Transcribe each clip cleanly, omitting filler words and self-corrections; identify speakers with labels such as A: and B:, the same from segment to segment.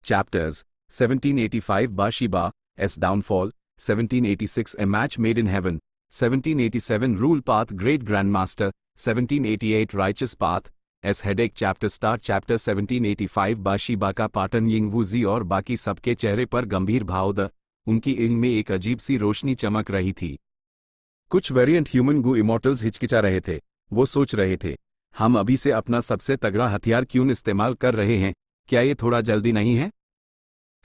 A: Chapters 1785 Bathsheba's Downfall, 1786 A Match Made in Heaven, 1787 Rule Path Great Grandmaster, 1788 Righteous Path S Headache Chapter Start Chapter 1785 बाशीबा का पाटन यिंगवूजी और बाकी सबके चेहरे पर गंभीर भाव द उनकी इंग में एक अजीब सी रोशनी चमक रही थी। कुछ वेरिएंट ह्यूमन गू इमॉर्टल्स हिचकिचा रहे थे। वो सोच रहे थे, हम अभी से अपना सबसे तगड़ा हथियार क्यों इस्तेमाल कर रहे हैं, क्या ये थोड़ा जल्दी नहीं है?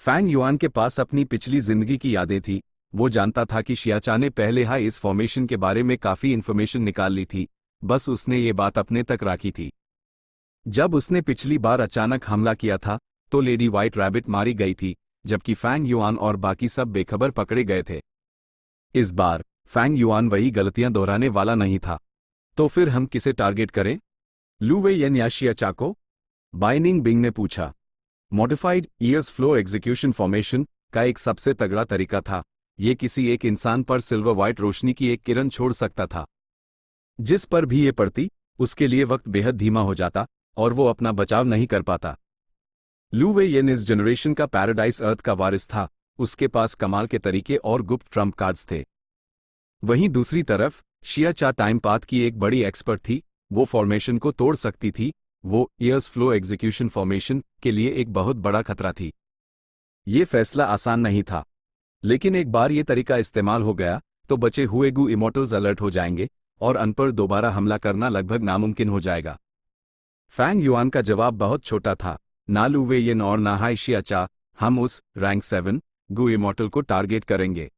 A: फैंग युआन के पास अपनी पिछली जिंदगी की यादें थी। वो जानता था कि शियाचा ने पहले ही इस फॉर्मेशन के बारे में काफ़ी इन्फॉर्मेशन निकाल ली थी, बस उसने ये बात अपने तक रखी थी। जब उसने पिछली बार अचानक हमला किया था तो लेडी व्हाइट रैबिट मारी गई थी, जबकि फैंग युआन और बाकी सब बेखबर पकड़े गए थे। इस बार फैंग युआन वही गलतियां दोहराने वाला नहीं था। तो फिर हम किसे टारगेट करें? लू वे यन या शियाचा को? बाइनिंग बिंग ने पूछा। Modified years flow execution formation का एक सबसे तगड़ा तरीका था। ये किसी एक इंसान पर सिल्वर व्हाइट रोशनी की एक किरण छोड़ सकता था। जिस पर भी ये पड़ती उसके लिए वक्त बेहद धीमा हो जाता और वो अपना बचाव नहीं कर पाता। लू वे येन इस जनरेशन का पैराडाइज अर्थ का वारिस था। उसके पास कमाल के तरीके और गुप्त ट्रम्प कार्ड्स थे। वहीं दूसरी तरफ शियाचा टाइम पाथ की एक बड़ी एक्सपर्ट थी। वो फॉर्मेशन को तोड़ सकती थी। वो ईयर्स फ्लो एग्जीक्यूशन फॉर्मेशन के लिए एक बहुत बड़ा खतरा थी। ये फैसला आसान नहीं था, लेकिन एक बार ये तरीका इस्तेमाल हो गया तो बचे हुए गू इमॉर्टल्स अलर्ट हो जाएंगे और उन पर दोबारा हमला करना लगभग नामुमकिन हो जाएगा। फैंग युआन का जवाब बहुत छोटा था, ना लू वे येन और ना हाई शियाचा। हम उस रैंक 7 गू इमॉर्टल को टारगेट करेंगे।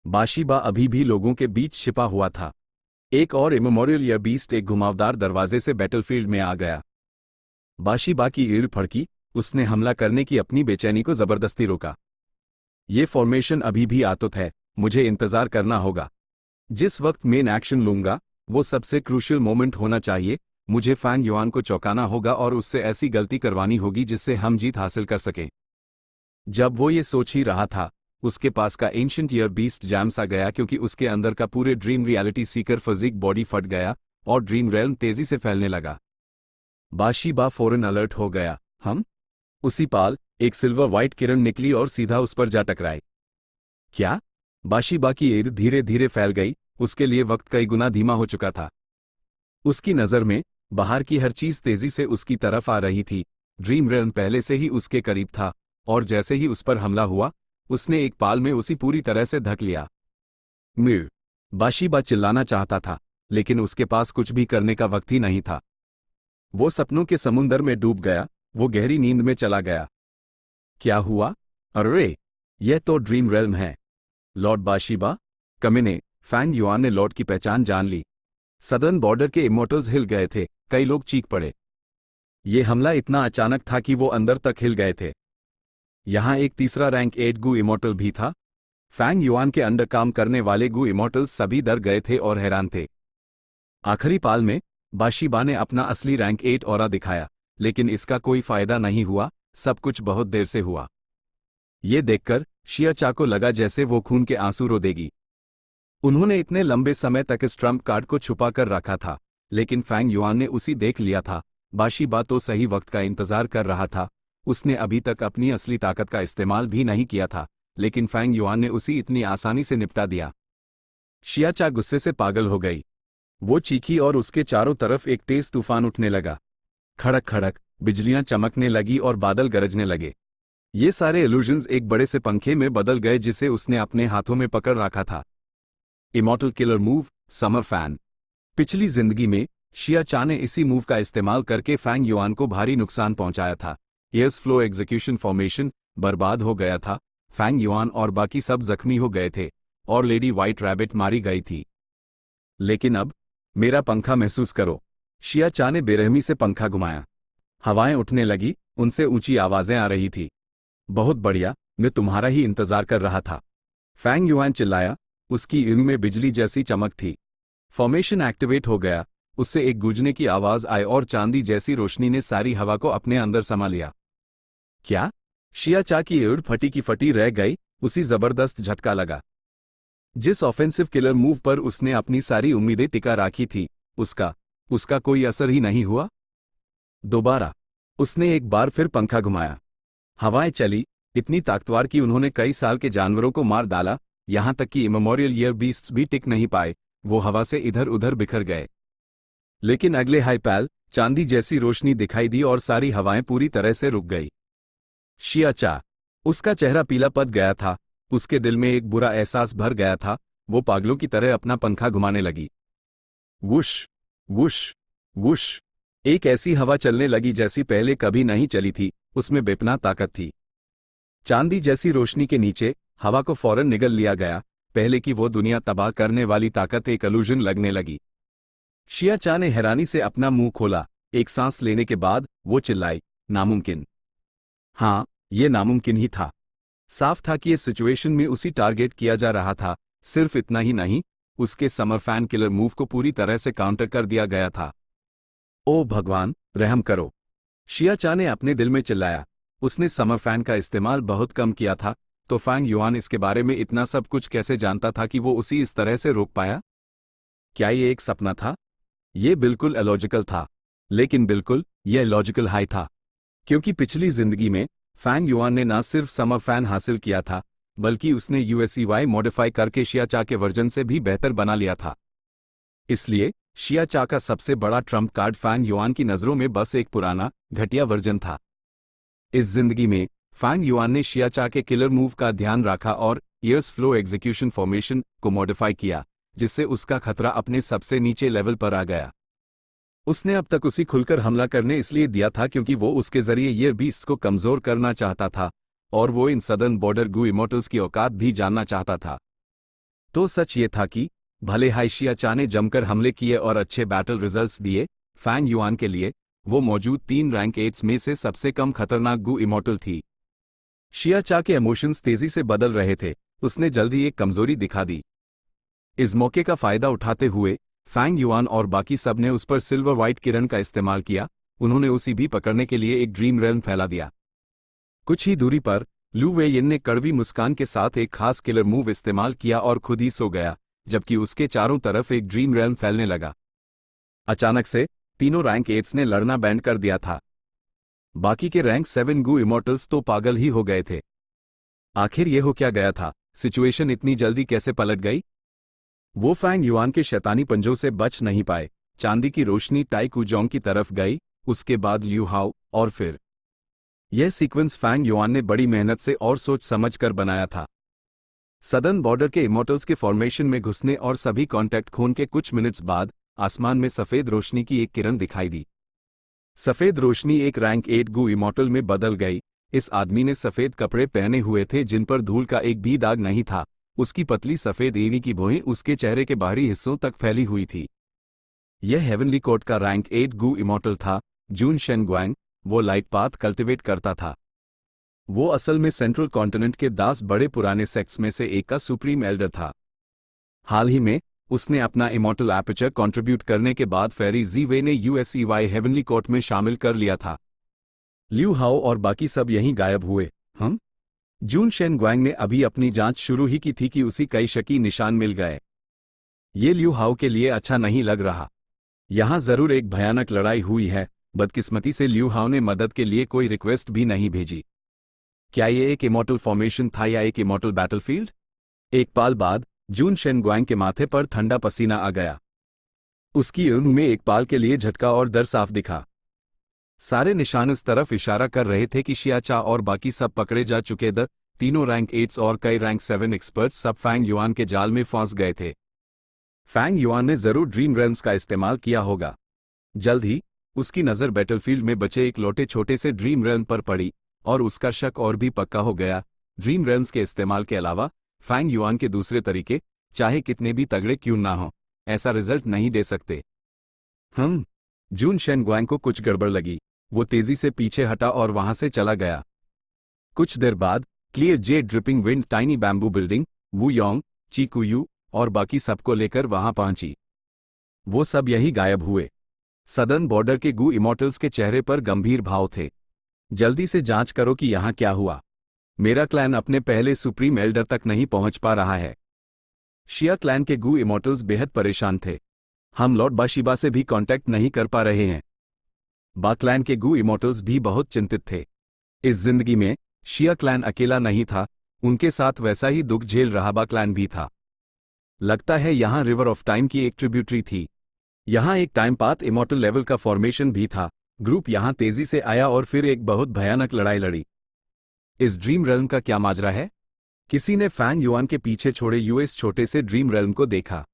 A: बाशीबा अभी भी लोगों के बीच छिपा हुआ था। एक और इमेमोरियल या बीस्ट एक घुमावदार दरवाजे से बैटलफील्ड में आ गया। बाशीबा की ईड़ फड़की। उसने हमला करने की अपनी बेचैनी को जबरदस्ती रोका। ये फॉर्मेशन अभी भी आतुत है, मुझे इंतजार करना होगा। जिस वक्त मेन एक्शन लूंगा वो सबसे क्रूशियल मोमेंट होना चाहिए। मुझे फैंग युआन को चौंकाना होगा और उससे ऐसी गलती करवानी होगी जिससे हम जीत हासिल कर सकें। जब वो ये सोच ही रहा था, उसके पास का एंशिएंट ईयर बीस्ट जैम्स आ गया, क्योंकि उसके अंदर का पूरे dream reality seeker physique body फट गया और ड्रीम रेल्म तेजी से फैलने लगा। बाशीबा फौरन अलर्ट हो गया। हम उसी पाल एक सिल्वर व्हाइट किरण निकली और सीधा उस पर जा टकराई। क्या? बाशीबा की ईड़ धीरे धीरे फैल गई। उसके लिए वक्त कई गुना धीमा हो चुका था। उसकी नज़र में बाहर की हर चीज तेजी से उसकी तरफ आ रही थी। ड्रीम रेल्म पहले से ही उसके करीब था और जैसे ही उस पर हमला हुआ उसने एक पाल में उसी पूरी तरह से धक लिया। म्यू! बाशीबा चिल्लाना चाहता था, लेकिन उसके पास कुछ भी करने का वक्त ही नहीं था। वो सपनों के समुंदर में डूब गया। वो गहरी नींद में चला गया। क्या हुआ? अरे, यह तो ड्रीम रेल्म है। लॉर्ड बाशीबा, कमीने! फैंग युआन ने लॉर्ड की पहचान जान ली। सदर्न बॉर्डर के इमॉर्टल्स हिल गए थे। कई लोग चीख पड़े। ये हमला इतना अचानक था कि वो अंदर तक हिल गए थे। यहां एक तीसरा रैंक 8 गू इमॉर्टल भी था। फैंग युआन के अंडर काम करने वाले गू इमॉर्टल्स सभी डर गए थे और हैरान थे। आखिरी पाल में बाशीबा ने अपना असली रैंक 8 ऑरा दिखाया, लेकिन इसका कोई फायदा नहीं हुआ। सब कुछ बहुत देर से हुआ। ये देखकर शियाचा को लगा जैसे वो खून के आंसू रो देगी। उन्होंने इतने लंबे समय तक इस ट्रम्प कार्ड को छुपा कर रखा था, लेकिन फैंग युआन ने उसी देख लिया था। बाशीबा तो सही वक्त का इंतजार कर रहा था। उसने अभी तक अपनी असली ताकत का इस्तेमाल भी नहीं किया था, लेकिन फैंग युआन ने उसी इतनी आसानी से निपटा दिया। शियाचा गुस्से से पागल हो गई। वो चीखी और उसके चारों तरफ एक तेज तूफान उठने लगा। खड़क खड़क बिजलियां चमकने लगी और बादल गरजने लगे। ये सारे इल्यूजन्स एक बड़े से पंखे में बदल गए जिसे उसने अपने हाथों में पकड़ रखा था। Immortal killer move, summer fan. पिछली जिंदगी में शियाचा ने इसी मूव का इस्तेमाल करके फैंग युआन को भारी नुकसान पहुंचाया था। ईयर्स फ्लो एग्जीक्यूशन फॉर्मेशन बर्बाद हो गया था। फैंग युआन और बाकी सब जख्मी हो गए थे और लेडी व्हाइट रैबिट मारी गई थी। लेकिन अब मेरा पंखा महसूस करो। शियाचा ने बेरहमी से पंखा घुमाया। हवाएं उठने लगी, उनसे ऊंची आवाजें आ रही थी। बहुत बढ़िया, मैं तुम्हारा ही इंतजार कर रहा था। फैंग युआन चिल्लाया। उसकी ईंग में बिजली जैसी चमक थी। फॉर्मेशन एक्टिवेट हो गया। उससे एक गूंजने की आवाज आई और चांदी जैसी रोशनी ने सारी हवा को अपने अंदर समा लिया। क्या? शियाचा की ईड़ फटी की फटी रह गई। उसी जबरदस्त झटका लगा। जिस ऑफेंसिव किलर मूव पर उसने अपनी सारी उम्मीदें टिका रखी थी, उसका कोई असर ही नहीं हुआ। दोबारा उसने एक बार फिर पंखा घुमाया। हवाएं चली, इतनी ताकतवर कि उन्होंने कई साल के जानवरों को मार डाला, यहां तक कि इमेमोरियल ईयर बीस्ट्स भी टिक नहीं पाए, वो हवा से इधर उधर बिखर गए। लेकिन अगले हाईपैल चांदी जैसी रोशनी दिखाई दी और सारी हवाएं पूरी तरह से रुक गई। शियाचा, उसका चेहरा पीला पड़ गया था, उसके दिल में एक बुरा एहसास भर गया था, वो पागलों की तरह अपना पंखा घुमाने लगी। वुश वुश वुश, एक ऐसी हवा चलने लगी जैसी पहले कभी नहीं चली थी, उसमें बेपनाह ताकत थी। चांदी जैसी रोशनी के नीचे हवा को फौरन निगल लिया गया, पहले की वो दुनिया तबाह करने वाली ताकत एक इल्यूजन लगने लगी। शियाचा ने हैरानी से अपना मुंह खोला, एक सांस लेने के बाद वो चिल्लाई, नामुमकिन। हाँ, ये नामुमकिन ही था। साफ था कि इस सिचुएशन में उसी टारगेट किया जा रहा था, सिर्फ इतना ही नहीं, उसके समर फैन किलर मूव को पूरी तरह से काउंटर कर दिया गया था। ओ भगवान, रहम करो, शियाचा ने अपने दिल में चिल्लाया। उसने समर फैन का इस्तेमाल बहुत कम किया था, तो फैंग युआन इसके बारे में इतना सब कुछ कैसे जानता था कि वो उसी इस तरह से रोक पाया? क्या ये एक सपना था? ये बिल्कुल अलॉजिकल था, लेकिन बिल्कुल यह लॉजिकल हाई था, क्योंकि पिछली जिंदगी में फैंग युआन ने ना सिर्फ समर फैन हासिल किया था, बल्कि उसने यूएसईवाई मॉडिफाई करके शियाचा के वर्जन से भी बेहतर बना लिया था। इसलिए शियाचा का सबसे बड़ा ट्रम्प कार्ड फैंग युआन की नज़रों में बस एक पुराना, घटिया वर्जन था। इस जिंदगी में फैंग युआन ने शियाचा के किलर मूव का ध्यान रखा और ईयर्स फ्लो एग्जीक्यूशन फॉर्मेशन को मॉडिफाई किया, जिससे उसका खतरा अपने सबसे नीचे लेवल पर आ गया। उसने अब तक उसी खुलकर हमला करने इसलिए दिया था क्योंकि वो उसके जरिए ईयर बीस्ट को कमजोर करना चाहता था, और वो इन सदर्न बॉर्डर गू इमोर्टल्स की औकात भी जानना चाहता था। तो सच ये था कि भले हाई शियाचा ने जमकर हमले किए और अच्छे बैटल रिजल्ट्स दिए, फैंग युआन के लिए वो मौजूद 3 रैंक 8 में से सबसे कम खतरनाक गू इमोर्टल थी। शियाचा के इमोशंस तेजी से बदल रहे थे, उसने जल्द ही एक कमजोरी दिखा दी। इस मौके का फायदा उठाते हुए फैंग युआन और बाकी सब ने उस पर सिल्वर व्हाइट किरण का इस्तेमाल किया, उन्होंने उसी भी पकड़ने के लिए एक ड्रीम रेल्म फैला दिया। कुछ ही दूरी पर लू वेयिन ने कड़वी मुस्कान के साथ एक खास किलर मूव इस्तेमाल किया और खुद ही सो गया, जबकि उसके चारों तरफ एक ड्रीम रेल्म फैलने लगा। अचानक से तीनों रैंक 8 ने लड़ना बैंड कर दिया था। बाकी के रैंक 7 गू इमोर्टल्स तो पागल ही हो गए थे। आखिर ये हो क्या गया था? सिचुएशन इतनी जल्दी कैसे पलट गई? वो फैंग युआन के शैतानी पंजों से बच नहीं पाए। चांदी की रोशनी टाई कुजोंग की तरफ गई, उसके बाद लियू हाओ, और फिर यह सीक्वेंस फैंग युआन ने बड़ी मेहनत से और सोच समझ कर बनाया था। सदर्न बॉर्डर के इमोर्टल्स के फॉर्मेशन में घुसने और सभी कॉन्टैक्ट खून के कुछ मिनट्स बाद आसमान में सफेद रोशनी की एक किरण दिखाई दी। सफेद रोशनी एक रैंक 8 गू इमोर्टल में बदल गई। इस आदमी ने सफेद कपड़े पहने हुए थे जिन पर धूल का एक भी दाग नहीं था। उसकी पतली सफेद एड़ी की भौहें उसके चेहरे के बाहरी हिस्सों तक फैली हुई थी। यह हेवनली कोर्ट का रैंक 8 गू इमोर्टल था, जून शेन ग्वांग। वो लाइट पाथ कल्टिवेट करता था। वो असल में सेंट्रल कॉन्टिनेंट के 10 बड़े पुराने सेक्ट्स में से एक का सुप्रीम एल्डर था। हाल ही में उसने अपना इमोर्टल एपर्चर कंट्रीब्यूट करने के बाद फेरी जी वे ने यूएसईवाई हेवनली कोर्ट में शामिल कर लिया था। लियू हाओ और बाकी सब यहीं गायब हुए। हम जून शेन ग्वांग ने अभी अपनी जांच शुरू ही की थी कि उसी कई शकी निशान मिल गए। ये लियू हाओ के लिए अच्छा नहीं लग रहा। यहां जरूर एक भयानक लड़ाई हुई है। बदकिस्मती से लियू हाओ ने मदद के लिए कोई रिक्वेस्ट भी नहीं भेजी। क्या ये एक इमोर्टल फॉर्मेशन था या एक इमोर्टल बैटलफील्ड? एक पाल बाद जून शेन ग्वांग के माथे पर ठंडा पसीना आ गया। उसकी ऊँग में एक पाल के लिए झटका और डर साफ दिखा। सारे निशान इस तरफ इशारा कर रहे थे कि शियाचा और बाकी सब पकड़े जा चुके थे। तीनों रैंक 8 और कई रैंक 7 एक्सपर्ट्स सब फैंग युआन के जाल में फंस गए थे। फैंग युआन ने जरूर ड्रीम रेल्म्स का इस्तेमाल किया होगा। जल्द ही उसकी नज़र बैटलफील्ड में बचे एक लौटे छोटे से ड्रीम रेल्म पर पड़ी, और उसका शक और भी पक्का हो गया। ड्रीम रेल्म्स के इस्तेमाल के अलावा फैंग युआन के दूसरे तरीके, चाहे कितने भी तगड़े क्यों ना हो, ऐसा रिजल्ट नहीं दे सकते। जून शेन ग्वांग को कुछ गड़बड़ लगी। वो तेजी से पीछे हटा और वहां से चला गया। कुछ देर बाद क्लियर जे dripping wind tiny bamboo building, Wu Yong, Chi Kuyu और बाकी सबको लेकर वहां पहुंची। वो सब यही गायब हुए। सदर्न बॉर्डर के गू इमोर्टल्स के चेहरे पर गंभीर भाव थे। जल्दी से जांच करो कि यहां क्या हुआ। मेरा क्लैन अपने पहले सुप्रीम एल्डर तक नहीं पहुंच पा रहा है। शिया क्लैन के गू इमोर्टल्स बेहद परेशान थे। हम लॉर्ड बाशिबा से भी कांटेक्ट नहीं कर पा रहे हैं। बा क्लैन के गू इमोर्टल्स भी बहुत चिंतित थे। इस जिंदगी में शिया क्लैन अकेला नहीं था, उनके साथ वैसा ही दुख झेल रहा बा क्लैन भी था। लगता है यहाँ रिवर ऑफ टाइम की एक ट्रिब्यूटरी थी। यहाँ एक टाइम पाथ इमॉर्टल लेवल का फॉर्मेशन भी था। ग्रुप यहाँ तेजी से आया और फिर एक बहुत भयानक लड़ाई लड़ी। इस ड्रीम रेल्म का क्या माजरा है? किसी ने फैंग युआन के पीछे छोड़े यूएस छोटे से ड्रीम रेल्म को देखा।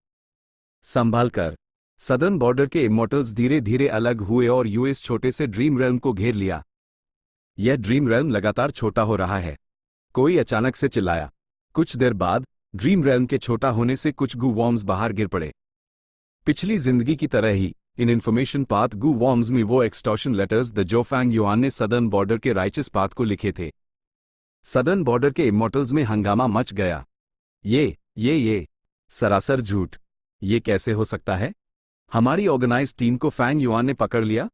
A: संभाल कर। सदर्न बॉर्डर के इमॉर्टल्स धीरे धीरे अलग हुए और यूएस छोटे से ड्रीम रेल्म को घेर लिया। यह ड्रीम रेल्म लगातार छोटा हो रहा है। कोई अचानक से चिल्लाया। कुछ देर बाद ड्रीम रेल्म के छोटा होने से कुछ गू वॉर्म्स बाहर गिर पड़े। पिछली जिंदगी की तरह ही इन इन्फॉर्मेशन पाथ गू वॉर्म्स में वो एक्सटॉर्शन लेटर्स द जो फैंग युआन ने सदर्न बॉर्डर के राइचस पाथ को लिखे थे। सदर्न बॉर्डर के इमॉर्टल्स में हंगामा मच गया। ये सरासर झूठ। ये कैसे हो सकता है? हमारी ऑर्गेनाइज्ड टीम को फैंग युआन ने पकड़ लिया।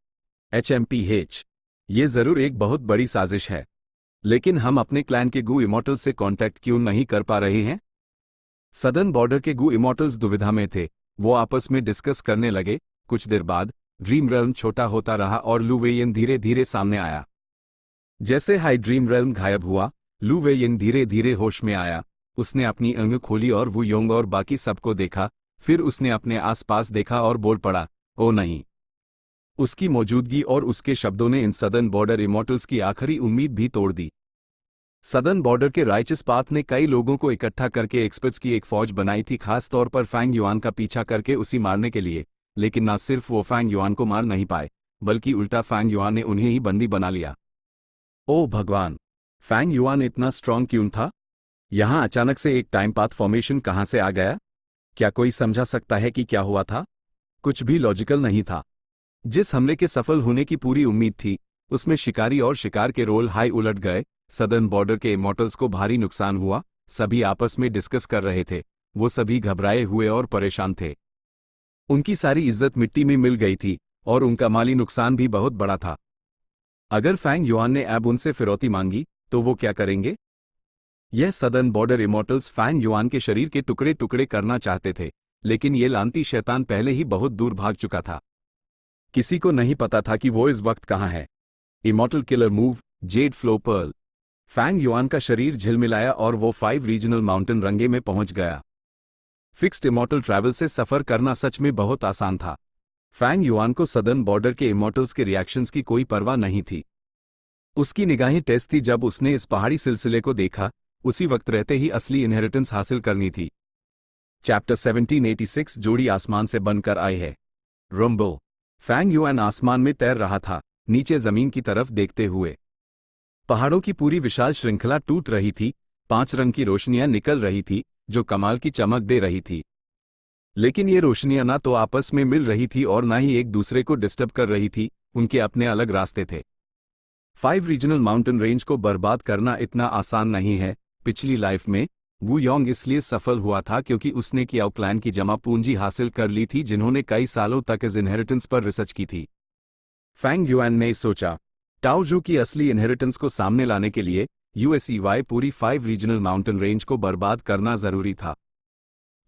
A: HMPH। ये जरूर एक बहुत बड़ी साजिश है, लेकिन हम अपने क्लैन के गू इमॉर्टल्स से कांटेक्ट क्यों नहीं कर पा रहे हैं? सदर्न बॉर्डर के गू इमॉर्टल्स दुविधा में थे। वो आपस में डिस्कस करने लगे। कुछ देर बाद ड्रीम रेल्म छोटा होता रहा और लू वेयन धीरे धीरे सामने आया। जैसे हाई ड्रीम रेल्म गायब हुआ, लू वेयन धीरे धीरे होश में आया। उसने अपनी आंखें खोली और वू योंग और बाकी सबको देखा। फिर उसने अपने आसपास देखा और बोल पड़ा, ओ नहीं। उसकी मौजूदगी और उसके शब्दों ने इन सदर्न बॉर्डर इमॉर्टल्स की आखिरी उम्मीद भी तोड़ दी। सदर्न बॉर्डर के राइचस पाथ ने कई लोगों को इकट्ठा करके एक्सपर्ट्स की एक फौज बनाई थी, खास तौर पर फैंग युआन का पीछा करके उसी मारने के लिए। लेकिन न सिर्फ वो फैंग युआन को मार नहीं पाए, बल्कि उल्टा फैंग युआन ने उन्हें ही बंदी बना लिया। ओह भगवान, फैंग युआन इतना स्ट्रांग क्यों था? यहाँ अचानक से एक टाइम पाथ फॉर्मेशन कहाँ से आ गया? क्या कोई समझा सकता है कि क्या हुआ था? कुछ भी लॉजिकल नहीं था। जिस हमले के सफल होने की पूरी उम्मीद थी, उसमें शिकारी और शिकार के रोल हाई उलट गए। सदर्न बॉर्डर के इमॉर्टल्स को भारी नुकसान हुआ। सभी आपस में डिस्कस कर रहे थे। वो सभी घबराए हुए और परेशान थे। उनकी सारी इज्जत मिट्टी में मिल गई थी और उनका माली नुकसान भी बहुत बड़ा था। अगर फैंग युआन ने अब उनसे फिरौती मांगी तो वो क्या करेंगे? यह southern border immortals Fang Yuan के शरीर के टुकड़े टुकड़े करना चाहते थे, लेकिन ये लांती शैतान पहले ही बहुत दूर भाग चुका था। किसी को नहीं पता था कि वो इस वक्त कहाँ है। Immortal killer move, jade flow pearl. Fang Yuan का शरीर झिलमिलाया और वो 5 रीजनल माउंटेन रंगे में पहुंच गया। फिक्स्ड इमॉर्टल ट्रैवल से सफर करना सच में बहुत आसान था। फैंग युआन को सदर्न बॉर्डर के इमॉर्टल्स के रिएक्शंस की कोई परवाह नहीं थी। उसकी निगाहें टेस्ट थी जब उसने इस पहाड़ी सिलसिले को देखा। उसी वक्त रहते ही असली इनहेरिटेंस हासिल करनी थी। चैप्टर 1786 जोड़ी आसमान से बनकर आई है। रंबो। फैंग युआन आसमान में तैर रहा था, नीचे जमीन की तरफ देखते हुए। पहाड़ों की पूरी विशाल श्रृंखला टूट रही थी। 5 रंग की रोशनियां निकल रही थी, जो कमाल की चमक दे रही थी। लेकिन ये रोशनियां ना तो आपस में मिल रही थी और ना ही एक दूसरे को डिस्टर्ब कर रही थी। उनके अपने अलग रास्ते थे। 5 रीजनल माउंटेन रेंज को बर्बाद करना इतना आसान नहीं है। पिछली लाइफ में वू योंग इसलिए सफल हुआ था क्योंकि उसने कियाओ क्लैन की जमा पूंजी हासिल कर ली थी, जिन्होंने कई सालों तक इस इनहेरिटेंस पर रिसर्च की थी। फैंग युआन ने सोचा, टाओ जू की असली इनहेरिटेंस को सामने लाने के लिए यूएसईवाई पूरी 5 रीजनल माउंटेन रेंज को बर्बाद करना जरूरी था।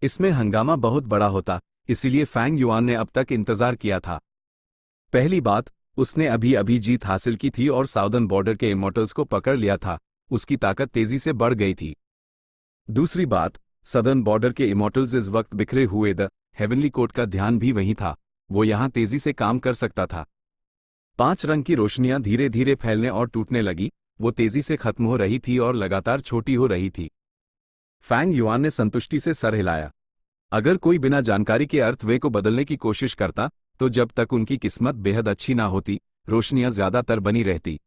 A: इसमें हंगामा बहुत बड़ा होता, इसीलिए फैंग युआन ने अब तक इंतजार किया था। पहली बात, उसने अभी अभी जीत हासिल की थी और साउदर्न बॉर्डर के इमॉर्टल्स को पकड़ लिया था। उसकी ताकत तेजी से बढ़ गई थी। दूसरी बात, सदर्न बॉर्डर के इमॉर्टल्स इस वक्त बिखरे हुए द हेवनली कोर्ट का ध्यान भी वहीं था। वो यहां तेजी से काम कर सकता था। 5 रंग की रोशनियां धीरे धीरे फैलने और टूटने लगी। वो तेजी से खत्म हो रही थी और लगातार छोटी हो रही थी। फैंग युआन ने संतुष्टि से सर हिलाया। अगर कोई बिना जानकारी के अर्थ वे को बदलने की कोशिश करता, तो जब तक उनकी किस्मत बेहद अच्छी ना होती, रोशनियां ज्यादातर बनी रहती।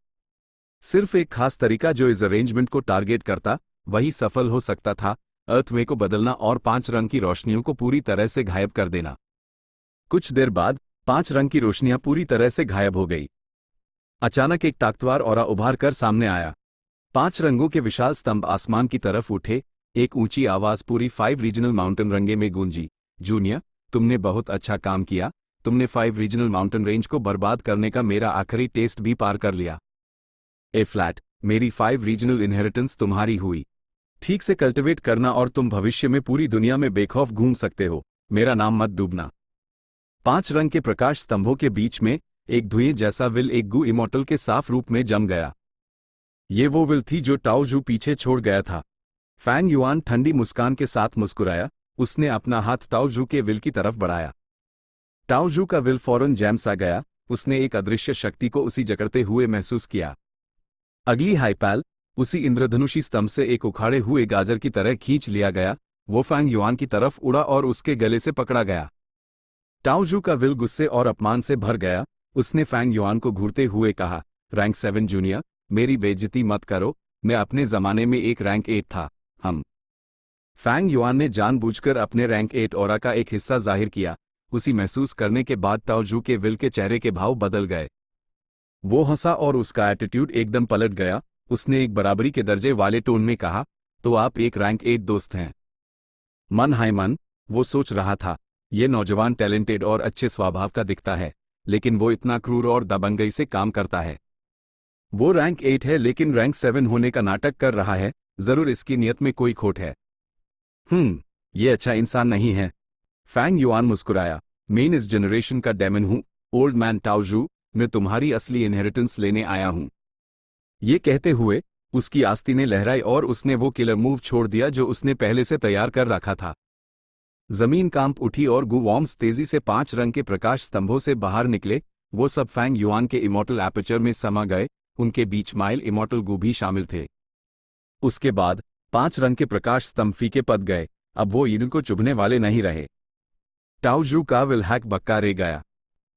A: सिर्फ एक खास तरीका जो इस अरेंजमेंट को टारगेट करता, वही सफल हो सकता था। अर्थवे को बदलना और 5 रंग की रोशनियों को पूरी तरह से गायब कर देना। कुछ देर बाद 5 रंग की रोशनियां पूरी तरह से गायब हो गई। अचानक एक ताकतवर ऑरा उभार कर सामने आया। 5 रंगों के विशाल स्तंभ आसमान की तरफ उठे। एक ऊंची आवाज पूरी 5 रीजनल माउंटेन रंगे में गूंजी, जूनियर, तुमने बहुत अच्छा काम किया। तुमने 5 रीजनल माउंटेन रेंज को बर्बाद करने का मेरा आखिरी टेस्ट भी पार कर लिया। ए फ्लैट, मेरी 5 रीजनल इनहेरिटेंस तुम्हारी हुई। ठीक से कल्टिवेट करना और तुम भविष्य में पूरी दुनिया में बेखौफ घूम सकते हो। मेरा नाम मत डूबना। 5 रंग के प्रकाश स्तंभों के बीच में एक धुएं जैसा विल एक गू इमॉर्टल के साफ रूप में जम गया। ये वो विल थी जो टाओ जू पीछे छोड़ गया था। फैंग युआन ठंडी मुस्कान के साथ मुस्कुराया। उसने अपना हाथ टाओ जू के विल की तरफ बढ़ाया। टाओ जू का विल फौरन जैम सा गया। उसने एक अदृश्य शक्ति को उसी जकड़ते हुए महसूस किया। अगली हाइपैल उसी इंद्रधनुषी स्तंभ से एक उखाड़े हुए गाजर की तरह खींच लिया गया। वो फैंग युआन की तरफ उड़ा और उसके गले से पकड़ा गया। टाओ जू का विल गुस्से और अपमान से भर गया। उसने फैंग युआन को घूरते हुए कहा, रैंक 7 जूनियर, मेरी बेइज्जती मत करो। मैं अपने जमाने में एक रैंक 8 था। हम फैंग युआन ने जानबूझकर अपने रैंक 8 ऑरा का एक हिस्सा जाहिर किया। उसी महसूस करने के बाद टाओ जू के विल के चेहरे के भाव बदल गए। वो हंसा और उसका एटीट्यूड एकदम पलट गया। उसने एक बराबरी के दर्जे वाले टोन में कहा, तो आप एक रैंक 8 दोस्त हैं। मन हाय मन, वो सोच रहा था, ये नौजवान टैलेंटेड और अच्छे स्वभाव का दिखता है, लेकिन वो इतना क्रूर और दबंगई से काम करता है। वो रैंक 8 है लेकिन रैंक 7 होने का नाटक कर रहा है। जरूर इसकी नियत में कोई खोट है। ये अच्छा इंसान नहीं है। फैंग युआन मुस्कुराया। मैं इस जनरेशन का डेमन हूं, ओल्ड मैन टाओ जू। मैं तुम्हारी असली इनहेरिटेंस लेने आया हूं। ये कहते हुए उसकी आस्तीनें लहराई और उसने वो किलर मूव छोड़ दिया जो उसने पहले से तैयार कर रखा था। जमीन कांप उठी और गु वॉर्म्स तेजी से 5 रंग के प्रकाश स्तंभों से बाहर निकले। वो सब फैंग युआन के इमॉर्टल एपर्चर में समा गए। उनके बीच माइल इमॉर्टल गु भी शामिल थे। उसके बाद 5 रंग के प्रकाश स्तंभ फीके पड़ गए। अब वो इनको चुभने वाले नहीं रहे। टाओ जू का विल हैक बक्का रह गया।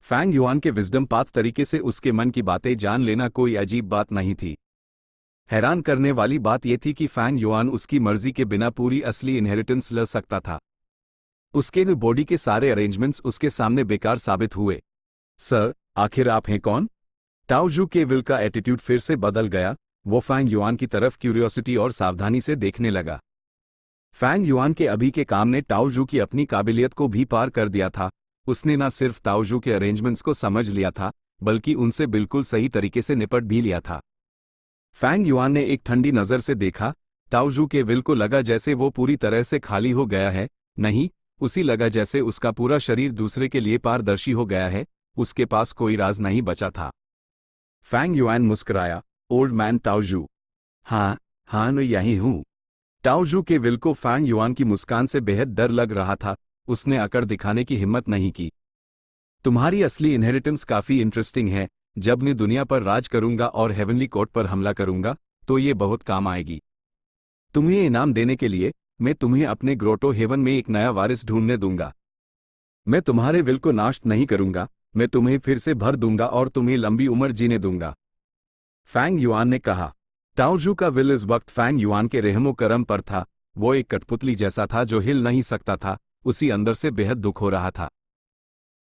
A: फैंग युआन के विजडम पाथ तरीके से उसके मन की बातें जान लेना कोई अजीब बात नहीं थी। हैरान करने वाली बात यह थी कि फैंग युआन उसकी मर्जी के बिना पूरी असली इनहेरिटेंस ले सकता था। उसके बॉडी के सारे अरेंजमेंट्स उसके सामने बेकार साबित हुए। सर, आखिर आप हैं कौन? टाओ जू के विल का एटीट्यूड फिर से बदल गया। वो फैंग युआन की तरफ क्यूरियोसिटी और सावधानी से देखने लगा। फैंग युआन के अभी के काम ने टाओ जू की अपनी काबिलियत को भी पार कर दिया था। उसने न सिर्फ टाओ जू के अरेंजमेंट्स को समझ लिया था, बल्कि उनसे बिल्कुल सही तरीके से निपट भी लिया था। फैंग युआन ने एक ठंडी नजर से देखा। टाओ जू के विल को लगा जैसे वो पूरी तरह से खाली हो गया है। नहीं, उसी लगा जैसे उसका पूरा शरीर दूसरे के लिए पारदर्शी हो गया है। उसके पास कोई राज नहीं बचा था। फैंग युआन मुस्कुराया, ओल्ड मैन टाओ जू। हाँ, मैं यही हूं। टाओ जू के विल को फैंग युआन की मुस्कान से बेहद डर लग रहा था। उसने अकड़ दिखाने की हिम्मत नहीं की। तुम्हारी असली इनहेरिटेंस काफी इंटरेस्टिंग है। जब मैं दुनिया पर राज करूंगा और हेवनली कोर्ट पर हमला करूंगा, तो ये बहुत काम आएगी। तुम्हें इनाम देने के लिए मैं तुम्हें अपने ग्रोटो हेवन में एक नया वारिस ढूंढने दूंगा। मैं तुम्हारे विल को नाश नहीं करूंगा, मैं तुम्हें फिर से भर दूंगा और तुम्हें लंबी उम्र जीने दूंगा। फैंग युआन ने कहा। टाओ जू का विल इस वक्त फैंग युआन के रहमो करम पर था। वो एक कठपुतली जैसा था जो हिल नहीं सकता था। उसी अंदर से बेहद दुख हो रहा था।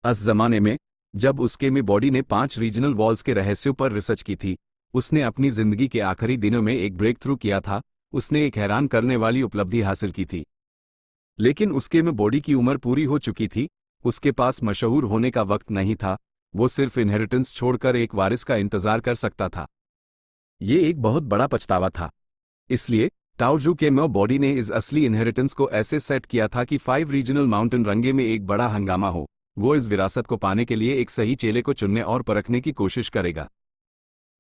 A: उस जमाने में जब उसके में बॉडी ने 5 रीजनल वॉल्स के रहस्यों पर रिसर्च की थी, उसने अपनी जिंदगी के आखिरी दिनों में एक ब्रेक थ्रू किया था। उसने एक हैरान करने वाली उपलब्धि हासिल की थी। लेकिन उसके में बॉडी की उम्र पूरी हो चुकी थी। उसके पास मशहूर होने का वक्त नहीं था। वो सिर्फ इनहेरिटेंस छोड़कर एक वारिस का इंतजार कर सकता था। ये एक बहुत बड़ा पछतावा था। इसलिए टाओ जू के मो बॉडी ने इस असली इनहेरिटेंस को ऐसे सेट किया था कि 5 रीजनल माउंटेन रंगे में एक बड़ा हंगामा हो। वो इस विरासत को पाने के लिए एक सही चेले को चुनने और परखने की कोशिश करेगा।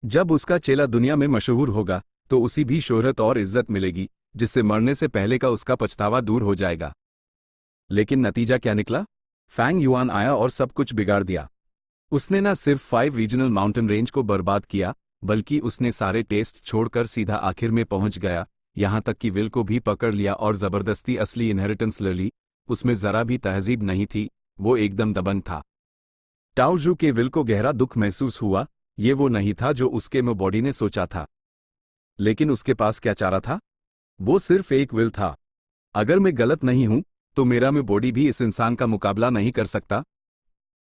A: जब उसका चेला दुनिया में मशहूर होगा, तो उसी भी शोहरत और इज्जत मिलेगी, जिससे मरने से पहले का उसका पछतावा दूर हो जाएगा। लेकिन नतीजा क्या निकला? फैंग युआन आया और सब कुछ बिगाड़ दिया। उसने न सिर्फ 5 रीजनल माउंटेन रेंज को बर्बाद किया, बल्कि उसने सारे टेस्ट छोड़कर सीधा आखिर में पहुंच गया। यहां तक कि विल को भी पकड़ लिया और जबरदस्ती असली इनहेरिटेंस ले ली। उसमें जरा भी तहजीब नहीं थी। वो एकदम दबंग था। टाओ जू के विल को गहरा दुख महसूस हुआ। ये वो नहीं था जो उसके में बॉडी ने सोचा था। लेकिन उसके पास क्या चारा था? वो सिर्फ एक विल था। अगर मैं गलत नहीं हूं, तो मेरा में बॉडी भी इस इंसान का मुकाबला नहीं कर सकता।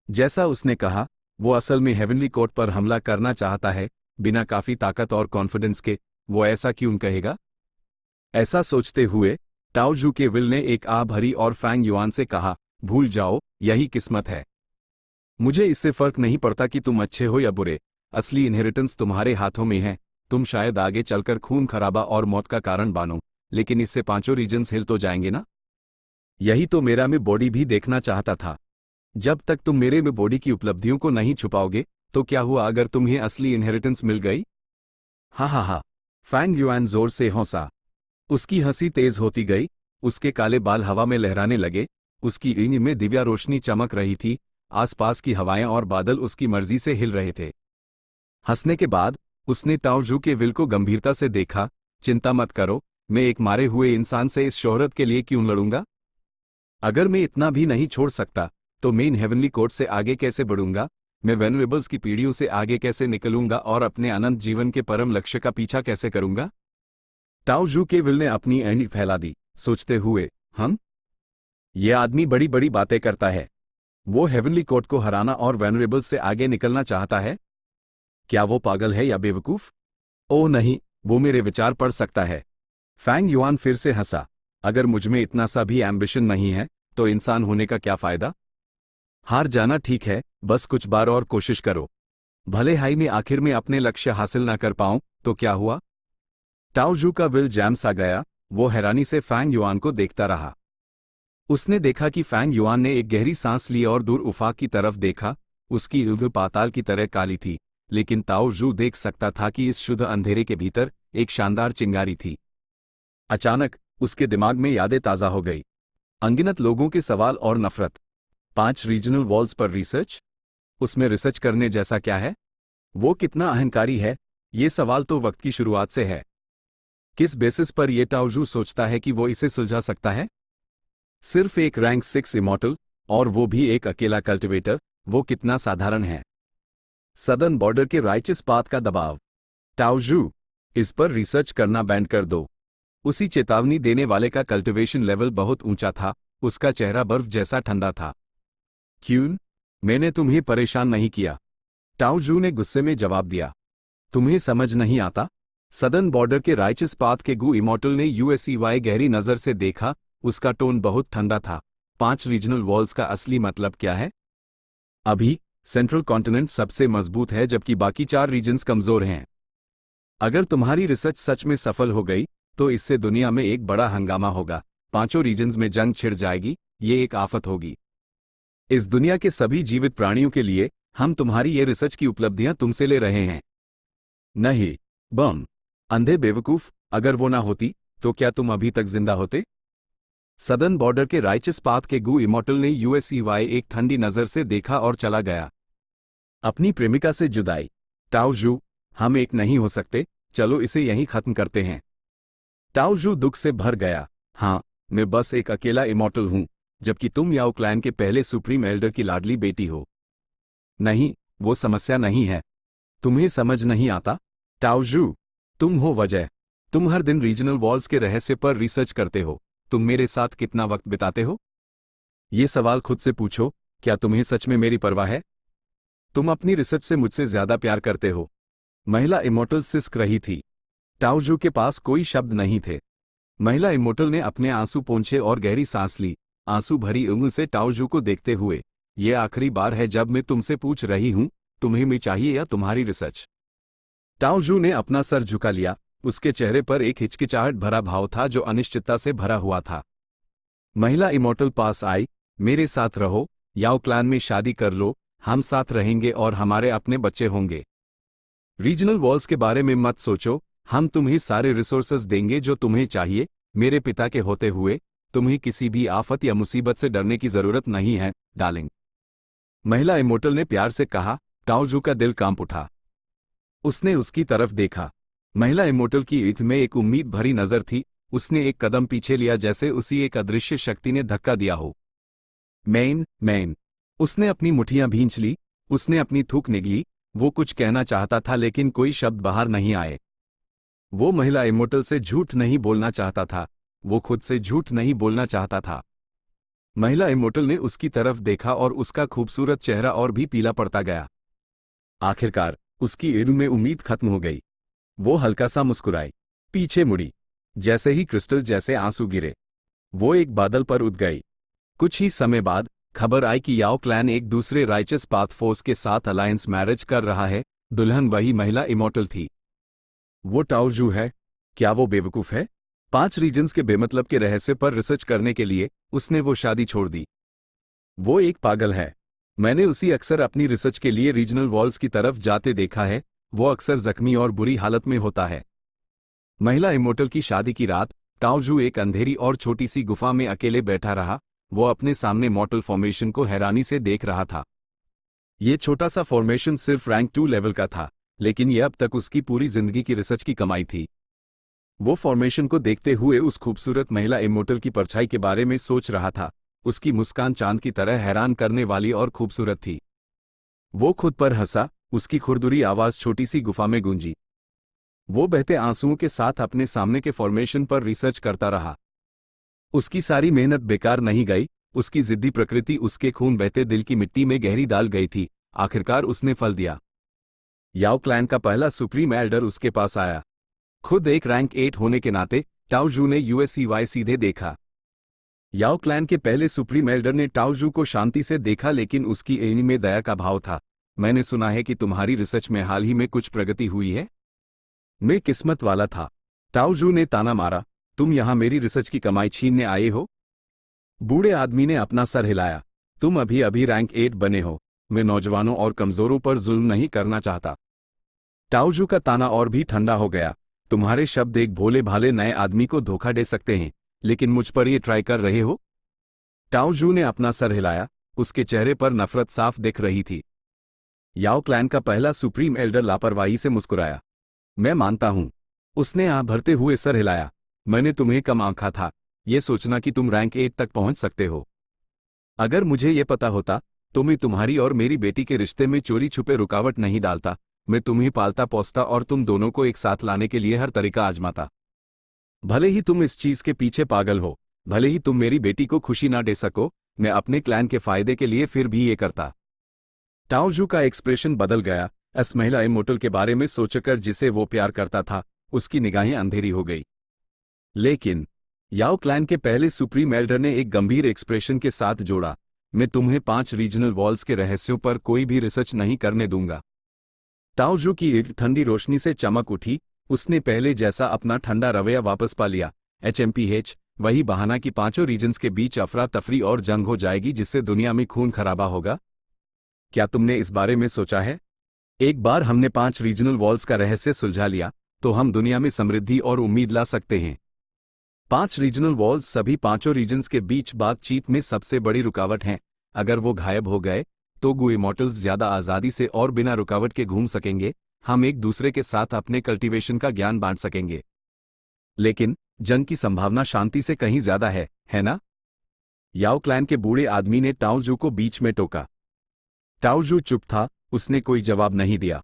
A: जैसा उसने कहा, वो असल में हेवनली कोर्ट पर हमला करना चाहता है, बिना काफी ताकत और कॉन्फिडेंस के। वो ऐसा क्यों कहेगा? ऐसा सोचते हुए टाओ जू के विल ने एक आह भरी और फैंग युआन से कहा, भूल जाओ, यही किस्मत है। मुझे इससे फर्क नहीं पड़ता कि तुम अच्छे हो या बुरे। असली इनहेरिटेंस तुम्हारे हाथों में है। तुम शायद आगे चलकर खून खराबा और मौत का कारण बनो, लेकिन इससे 5 रीजन्स हिल तो जाएंगे ना। यही तो मेरा में बॉडी भी देखना चाहता था। जब तक तुम मेरे में बॉडी की उपलब्धियों को नहीं छुपाओगे, तो क्या हुआ अगर तुम्हें असली इनहेरिटेंस मिल गई? हा, फैंग युआन जोर से हंसा। उसकी हंसी तेज होती गई, उसके काले बाल हवा में लहराने लगे, उसकी ईंग में दिव्या रोशनी चमक रही थी, आसपास की हवाएं और बादल उसकी मर्जी से हिल रहे थे। हंसने के बाद उसने ताओ जू के विल को गंभीरता से देखा। चिंता मत करो, मैं एक मारे हुए इंसान से इस शोहरत के लिए क्यों लड़ूंगा? अगर मैं इतना भी नहीं छोड़ सकता तो मैं इन हेवनली कोर्ट से आगे कैसे बढ़ूंगा? मैं वेनरेबल्स की पीढ़ियों से आगे कैसे निकलूंगा और अपने अनंत जीवन के परम लक्ष्य का पीछा कैसे करूंगा? ताओ जू के विल ने अपनी एंडी फैला दी, सोचते हुए, ये आदमी बड़ी बड़ी बातें करता है। वो हेवनली कोर्ट को हराना और वेनरेबल्स से आगे निकलना चाहता है। क्या वो पागल है या बेवकूफ? ओह नहीं, वो मेरे विचार पढ़ सकता है। फैंग युआन फिर से हंसा। अगर मुझमें इतना सा भी एम्बिशन नहीं है तो इंसान होने का क्या फायदा? हार जाना ठीक है, बस कुछ बार और कोशिश करो। भले हाई में आखिर में अपने लक्ष्य हासिल ना कर पाऊं तो क्या हुआ? ताओ जू का विल जैम सा गया। वो हैरानी से फैंग युआन को देखता रहा। उसने देखा कि फैंग युआन ने एक गहरी सांस ली और दूर उफाक की तरफ देखा। उसकी ऊँख पाताल की तरह काली थी, लेकिन ताओ जू देख सकता था कि इस शुद्ध अंधेरे के भीतर एक शानदार चिंगारी थी। अचानक उसके दिमाग में यादें ताज़ा हो गई। अनगिनत लोगों के सवाल और नफरत। 5 रीजनल वॉल्स पर रिसर्च। उसमें रिसर्च करने जैसा क्या है? वो कितना अहंकारी है? ये सवाल तो वक्त की शुरुआत से है। किस बेसिस पर ये ताओ जू सोचता है कि वो इसे सुलझा सकता है? सिर्फ एक रैंक 6 इमॉर्टल, और वो भी एक अकेला कल्टिवेटर। वो कितना साधारण है। सदर्न बॉर्डर के राइचस पाथ का दबाव। ताओ जू, इस पर रिसर्च करना बैंड कर दो। उसी चेतावनी देने वाले का कल्टिवेशन लेवल बहुत ऊंचा था, उसका चेहरा बर्फ जैसा ठंडा था। क्यों? मैंने तुम्हें परेशान नहीं किया, ताओ जू ने गुस्से में जवाब दिया। तुम्हें समझ नहीं आता? सदर्न बॉर्डर के राइचस पाथ के गु इमॉर्टल ने यूएसईवाई गहरी नजर से देखा। उसका टोन बहुत ठंडा था। 5 रीजनल वॉल्स का असली मतलब क्या है? अभी सेंट्रल कॉन्टिनेंट सबसे मजबूत है जबकि बाकी 4 रीजन्स कमजोर हैं। अगर तुम्हारी रिसर्च सच में सफल हो गई तो इससे दुनिया में एक बड़ा हंगामा होगा। 5 रीजन्स में जंग छिड़ जाएगी। ये एक आफत होगी इस दुनिया के सभी जीवित प्राणियों के लिए। हम तुम्हारी ये रिसर्च की उपलब्धियां तुमसे ले रहे हैं। नहीं, बम, अंधे बेवकूफ, अगर वो ना होती तो क्या तुम अभी तक जिंदा होते? सदर्न बॉर्डर के राइचस पाथ के गु इमॉर्टल ने यूएसईवाई एक ठंडी नजर से देखा और चला गया। अपनी प्रेमिका से जुदाई। ताओ जू, हम एक नहीं हो सकते, चलो इसे यहीं खत्म करते हैं। ताओ जू दुख से भर गया। हाँ, मैं बस एक अकेला इमॉर्टल हूं, जबकि तुम याओ क्लैन के पहले सुप्रीम एल्डर की लाडली बेटी हो। नहीं, वो समस्या नहीं है। तुम्हें समझ नहीं आता? ताओ जू, तुम हो वजह। तुम हर दिन रीजनल वॉल्स के रहस्य पर रिसर्च करते हो। तुम मेरे साथ कितना वक्त बिताते हो? ये सवाल खुद से पूछो, क्या तुम्हें सच में मेरी परवाह है? तुम अपनी रिसर्च से मुझसे ज्यादा प्यार करते हो। महिला इमोर्टल सिसक रही थी। ताओ जू के पास कोई शब्द नहीं थे। महिला इमोर्टल ने अपने आंसू पोंछे और गहरी सांस ली, आंसू भरी उंगली से ताओ जू को देखते हुए। ये आखिरी बार है जब मैं तुमसे पूछ रही हूं, तुम्हें मैं चाहिए या तुम्हारी रिसर्च? ताओ जू ने अपना सर झुका लिया। उसके चेहरे पर एक हिचकिचाहट भरा भाव था जो अनिश्चितता से भरा हुआ था। महिला इमोर्टल पास आई। मेरे साथ रहो, याओ क्लैन में शादी कर लो, हम साथ रहेंगे और हमारे अपने बच्चे होंगे। रीजनल वॉल्स के बारे में मत सोचो, हम तुम्हें सारे रिसोर्सेज देंगे जो तुम्हें चाहिए। मेरे पिता के होते हुए तुम्हें किसी भी आफत या मुसीबत से डरने की जरूरत नहीं है, डार्लिंग। महिला इमोर्टल ने प्यार से कहा। ताओ जू का दिल कांप उठा। उसने उसकी तरफ देखा। महिला इमोर्टल की आंख में एक उम्मीद भरी नजर थी। उसने एक कदम पीछे लिया जैसे उसी एक अदृश्य शक्ति ने धक्का दिया हो। मैन। उसने अपनी मुट्ठियां भींच ली। उसने अपनी थूक निगली। वो कुछ कहना चाहता था लेकिन कोई शब्द बाहर नहीं आए। वो महिला इमोर्टल से झूठ नहीं बोलना चाहता था। वो खुद से झूठ नहीं बोलना चाहता था। महिला इमोर्टल ने उसकी तरफ देखा और उसका खूबसूरत चेहरा और भी पीला पड़ता गया। आखिरकार उसकी आंखों में उम्मीद खत्म हो गई। वो हल्का सा मुस्कुराई, पीछे मुड़ी। जैसे ही क्रिस्टल जैसे आंसू गिरे, वो एक बादल पर उड़ गई। कुछ ही समय बाद खबर आई कि याओ क्लैन एक दूसरे राइचस पाथ फोर्स के साथ अलायंस मैरिज कर रहा है। दुल्हन वही महिला इमोर्टल थी। वो ताओ जू है? क्या वो बेवकूफ है? 5 रीजन्स के बेमतलब के रहस्य पर रिसर्च करने के लिए उसने वो शादी छोड़ दी। वो एक पागल है। मैंने उसी अक्सर अपनी रिसर्च के लिए रीजनल वॉल्स की तरफ जाते देखा है। वो अक्सर जख्मी और बुरी हालत में होता है। महिला इमोर्टल की शादी की रात टाओजू एक अंधेरी और छोटी सी गुफा में अकेले बैठा रहा। वो अपने सामने मॉर्टल फॉर्मेशन को हैरानी से देख रहा था। ये छोटा सा फॉर्मेशन सिर्फ रैंक 2 लेवल का था, लेकिन यह अब तक उसकी पूरी जिंदगी की रिसर्च की कमाई थी। वो फॉर्मेशन को देखते हुए उस खूबसूरत महिला इमोर्टल की परछाई के बारे में सोच रहा था। उसकी मुस्कान चांद की तरह हैरान करने वाली और खूबसूरत थी। वो खुद पर हंसा, उसकी खुरदुरी आवाज छोटी सी गुफा में गूंजी। वो बहते आंसुओं के साथ अपने सामने के फॉर्मेशन पर रिसर्च करता रहा। उसकी सारी मेहनत बेकार नहीं गई। उसकी जिद्दी प्रकृति उसके खून बहते दिल की मिट्टी में गहरी डाल गई थी। आखिरकार उसने फल दिया। याओ क्लैन का पहला सुप्रीम एल्डर उसके पास आया। खुद एक रैंक 8 होने के नाते टाओजू ने यूएससीवाई सीधे देखा। याओ क्लैन के पहले सुप्रीम एल्डर ने टाओजू को शांति से देखा, लेकिन उसकी एनी में दया का भाव था। मैंने सुना है कि तुम्हारी रिसर्च में हाल ही में कुछ प्रगति हुई है। मैं किस्मत वाला था, टाओजू ने ताना मारा। तुम यहां मेरी रिसर्च की कमाई छीनने आए हो? बूढ़े आदमी ने अपना सर हिलाया। तुम अभी अभी रैंक 8 बने हो। मैं नौजवानों और कमजोरों पर जुल्म नहीं करना चाहता। टाओजू का ताना और भी ठंडा हो गया। तुम्हारे शब्द एक भोले भाले नए आदमी को धोखा दे सकते हैं, लेकिन मुझ पर ये ट्राई कर रहे हो? टाओजू ने अपना सर हिलाया। उसके चेहरे पर नफरत साफ दिख रही थी। याओ क्लैन का पहला सुप्रीम एल्डर लापरवाही से मुस्कुराया। मैं मानता हूं। उसने आह भरते हुए सर हिलाया। मैंने तुम्हें कम आंका था, ये सोचना कि तुम रैंक 8 तक पहुंच सकते हो। अगर मुझे ये पता होता तो मैं तुम्हारी और मेरी बेटी के रिश्ते में चोरी छुपे रुकावट नहीं डालता। मैं तुम्हें पालता पोसता और तुम दोनों को एक साथ लाने के लिए हर तरीका आजमाता। भले ही तुम इस चीज के पीछे पागल हो, भले ही तुम मेरी बेटी को खुशी ना दे सको, मैं अपने क्लैन के फायदे के लिए फिर भी ये करता। टाओजू का एक्सप्रेशन बदल गया। इस महिला इमोर्टल के बारे में सोचकर जिसे वो प्यार करता था, उसकी निगाहें अंधेरी हो गई। लेकिन याओ क्लैन के पहले सुप्रीम एल्डर ने एक गंभीर एक्सप्रेशन के साथ जोड़ा। मैं तुम्हें 5 रीजनल वॉल्स के रहस्यों पर कोई भी रिसर्च नहीं करने दूंगा। टाओजू की एक ठंडी रोशनी से चमक उठी। उसने पहले जैसा अपना ठंडा रवैया वापस पा लिया। HMPH, वही बहाना कि 5 रीजन्स के बीच अफरा तफरी और जंग हो जाएगी जिससे दुनिया में खून खराबा होगा। क्या तुमने इस बारे में सोचा है? एक बार हमने 5 रीजनल वॉल्स का रहस्य सुलझा लिया तो हम दुनिया में समृद्धि और उम्मीद ला सकते हैं। 5 रीजनल वॉल्स सभी 5 रीजन्स के बीच बातचीत में सबसे बड़ी रुकावट हैं। अगर वो गायब हो गए तो गु इमॉर्टल्स ज्यादा आजादी से और बिना रुकावट के घूम सकेंगे। हम एक दूसरे के साथ अपने कल्टीवेशन का ज्ञान बांट सकेंगे। लेकिन जंग की संभावना शांति से कहीं ज्यादा है ना? याओ क्लैन के बूढ़े आदमी ने टाओजू को बीच में टोका। टाओजू चुप था, उसने कोई जवाब नहीं दिया।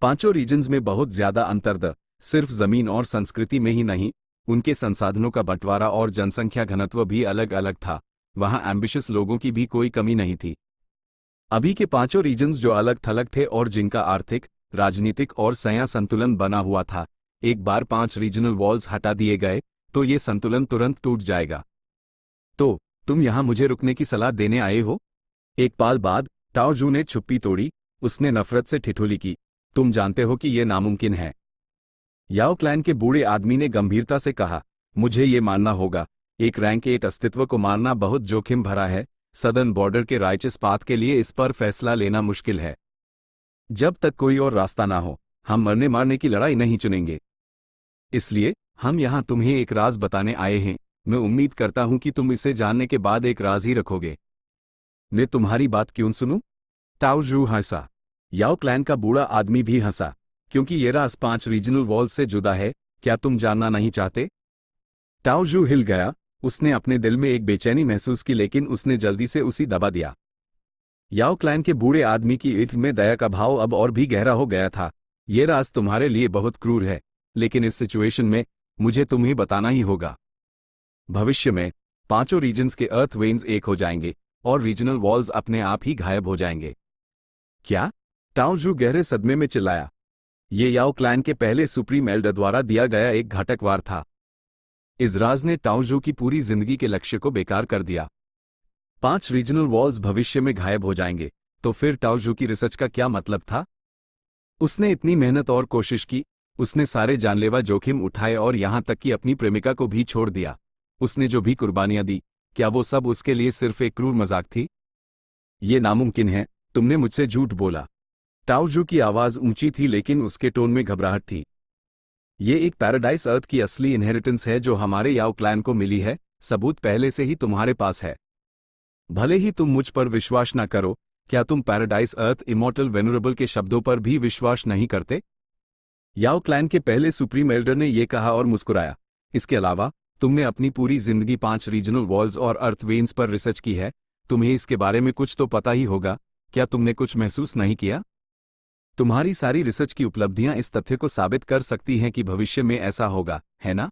A: 5 रीजन्स में बहुत ज्यादा अंतर सिर्फ जमीन और संस्कृति में ही नहीं, उनके संसाधनों का बंटवारा और जनसंख्या घनत्व भी अलग अलग था। वहां एम्बिशियस लोगों की भी कोई कमी नहीं थी। अभी के 5 रीजन्स जो अलग थलग थे और जिनका आर्थिक, राजनीतिक और सया संतुलन बना हुआ था, एक बार 5 रीजनल वॉल्स हटा दिए गए तो ये संतुलन तुरंत टूट जाएगा। तो तुम यहां मुझे रुकने की सलाह देने आए हो? एक पल बाद टाओजू ने चुप्पी तोड़ी। उसने नफरत से ठिठुली की। तुम जानते हो कि यह नामुमकिन है। याओ क्लैन के बूढ़े आदमी ने गंभीरता से कहा। मुझे ये मानना होगा। एक रैंक 8 अस्तित्व को मारना बहुत जोखिम भरा है। सदर्न बॉर्डर के राइचस पाथ के लिए इस पर फैसला लेना मुश्किल है। जब तक कोई और रास्ता ना हो, हम मरने मारने की लड़ाई नहीं चुनेंगे। इसलिए हम यहां तुम्हें एक राज बताने आए हैं। मैं उम्मीद करता हूं कि तुम इसे जानने के बाद एक राज ही रखोगे। मैं तुम्हारी बात क्यों सुनूं? टाओजू हंसा। याओ क्लैन का बूढ़ा आदमी भी हंसा। क्योंकि ये राज 5 रीजनल वॉल से जुदा है। क्या तुम जानना नहीं चाहते? टाओजू हिल गया। उसने अपने दिल में एक बेचैनी महसूस की, लेकिन उसने जल्दी से उसी दबा दिया। याओ क्लैन के बूढ़े आदमी की ईंट में दया का भाव अब और भी गहरा हो गया था। ये राज तुम्हारे लिए बहुत क्रूर है, लेकिन इस सिचुएशन में मुझे तुम्हें बताना ही होगा। भविष्य में 5 रीजन्स के अर्थ वेन्स एक हो जाएंगे और रीजनल वॉल्स अपने आप ही गायब हो जाएंगे। क्या? टाओजू गहरे सदमे में चिल्लाया। ये याओ क्लैन के पहले सुप्रीम एल्डर द्वारा दिया गया एक घातक वार था। इस राज ने टाओजू की पूरी जिंदगी के लक्ष्य को बेकार कर दिया। 5 रीजनल वॉल्स भविष्य में गायब हो जाएंगे तो फिर टाओजू की रिसर्च का क्या मतलब था? उसने इतनी मेहनत और कोशिश की, उसने सारे जानलेवा जोखिम उठाए और यहां तक कि अपनी प्रेमिका को भी छोड़ दिया। उसने जो भी कुर्बानियां दी, क्या वो सब उसके लिए सिर्फ एक क्रूर मजाक थी? ये नामुमकिन है। तुमने मुझसे झूठ बोला। टाओजू की आवाज ऊंची थी, लेकिन उसके टोन में घबराहट थी। ये एक पैराडाइज अर्थ की असली इनहेरिटेंस है जो हमारे याओ क्लैन को मिली है, सबूत पहले से ही तुम्हारे पास है। भले ही तुम मुझ पर विश्वास ना करो, क्या तुम पैराडाइज अर्थ इमॉर्टल वेनरेबल के शब्दों पर भी विश्वास नहीं करते? याओ क्लैन के पहले सुप्रीम एल्डर ने यह कहा और मुस्कुराया। इसके अलावा तुमने अपनी पूरी जिंदगी 5 रीजनल वॉल्स और अर्थ वेन्स पर रिसर्च की है, तुम्हें इसके बारे में कुछ तो पता ही होगा, क्या तुमने कुछ महसूस नहीं किया? तुम्हारी सारी रिसर्च की उपलब्धियां इस तथ्य को साबित कर सकती हैं कि भविष्य में ऐसा होगा, है ना?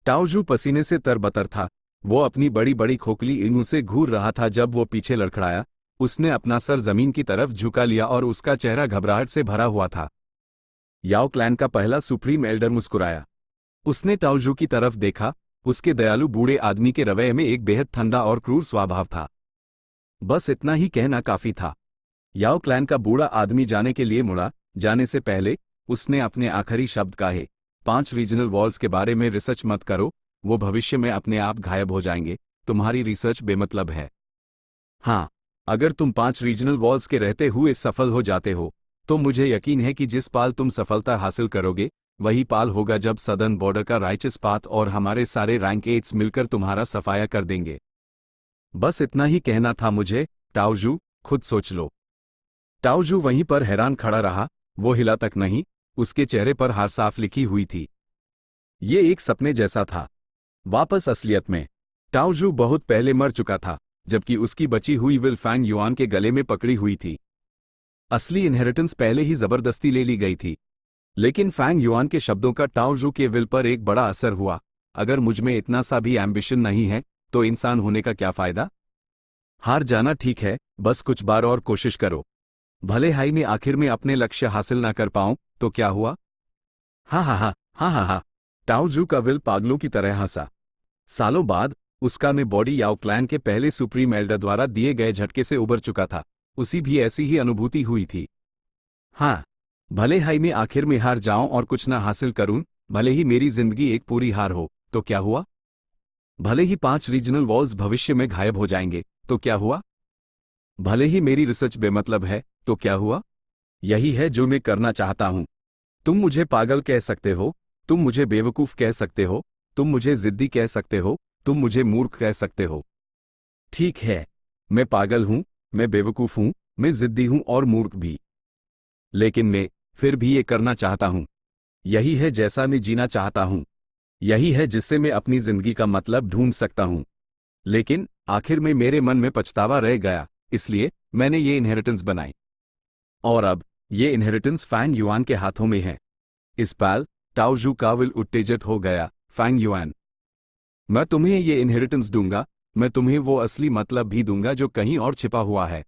A: टाओजू पसीने से तरबतर था। वो अपनी बड़ी बड़ी खोखली इंगों से घूर रहा था जब वो पीछे लड़खड़ाया। उसने अपना सर जमीन की तरफ झुका लिया और उसका चेहरा घबराहट से भरा हुआ था। याओ क्लैन का पहला सुप्रीम एल्डर मुस्कुराया। उसने टाओजू की तरफ देखा। उसके दयालु बूढ़े आदमी के रवैये में एक बेहद ठंडा और क्रूर स्वभाव था। बस इतना ही कहना काफी था। याओ क्लैन का बूढ़ा आदमी जाने के लिए मुड़ा। जाने से पहले उसने अपने आखिरी शब्द कहे, 5 रीजनल वॉल्स के बारे में रिसर्च मत करो, वो भविष्य में अपने आप गायब हो जाएंगे, तुम्हारी रिसर्च बेमतलब है। हाँ, अगर तुम 5 रीजनल वॉल्स के रहते हुए सफल हो जाते हो, तो मुझे यकीन है कि जिस पाल तुम सफलता हासिल करोगे, वही पाल होगा जब सदर्न बॉर्डर का राइचस पाथ और हमारे सारे रैंक 8 मिलकर तुम्हारा सफाया कर देंगे। बस इतना ही कहना था मुझे, टाओजू, खुद सोच लो। टाओजू वहीं पर हैरान खड़ा रहा, वो हिला तक नहीं, उसके चेहरे पर हार साफ लिखी हुई थी। ये एक सपने जैसा था। वापस असलियत में टाओजू बहुत पहले मर चुका था, जबकि उसकी बची हुई विल फैंग युआन के गले में पकड़ी हुई थी। असली इनहेरिटेंस पहले ही जबरदस्ती ले ली गई थी। लेकिन फैंग युआन के शब्दों का टाओजू के विल पर एक बड़ा असर हुआ। अगर मुझ में इतना सा भी एम्बिशन नहीं है, तो इंसान होने का क्या फायदा? हार जाना ठीक है, बस कुछ बार और कोशिश करो। भले हाई में आखिर में अपने लक्ष्य हासिल ना कर पाऊं, तो क्या हुआ? हाँ हाँ हाँ हाँ हाँ हाँ। टाओजू का विल पागलों की तरह हंसा। सालों बाद उसका में बॉडी याओ क्लैन के पहले सुप्रीम एल्डर द्वारा दिए गए झटके से उबर चुका था। उसी भी ऐसी ही अनुभूति हुई थी। हाँ, भले हाई में आखिर में हार जाऊं और कुछ ना हासिल करूं, भले ही मेरी जिंदगी एक पूरी हार हो, तो क्या हुआ? भले ही 5 रीजनल वॉल्स भविष्य में गायब हो जाएंगे, तो क्या हुआ? भले ही मेरी रिसर्च बेमतलब है, तो क्या हुआ? यही है जो मैं करना चाहता हूं। तुम मुझे पागल कह सकते हो, तुम मुझे बेवकूफ कह सकते हो, तुम मुझे जिद्दी कह सकते हो, तुम मुझे मूर्ख कह सकते हो। ठीक है, मैं पागल हूं, मैं बेवकूफ हूं, मैं जिद्दी हूं और मूर्ख भी। लेकिन मैं फिर भी ये करना चाहता हूं। यही है जैसा मैं जीना चाहता हूं। यही है जिससे मैं अपनी जिंदगी का मतलब ढूंढ सकता हूं। लेकिन आखिर में मेरे मन में पछतावा रह गया, इसलिए मैंने ये इनहेरिटेंस बनाई। और अब ये इनहेरिटेंस फैंग युआन के हाथों में है। इस पल टाओजू का विल उत्तेजित हो गया। फैंग युआन, मैं तुम्हें ये इनहेरिटेंस दूंगा, मैं तुम्हें वो असली मतलब भी दूंगा जो कहीं और छिपा हुआ है।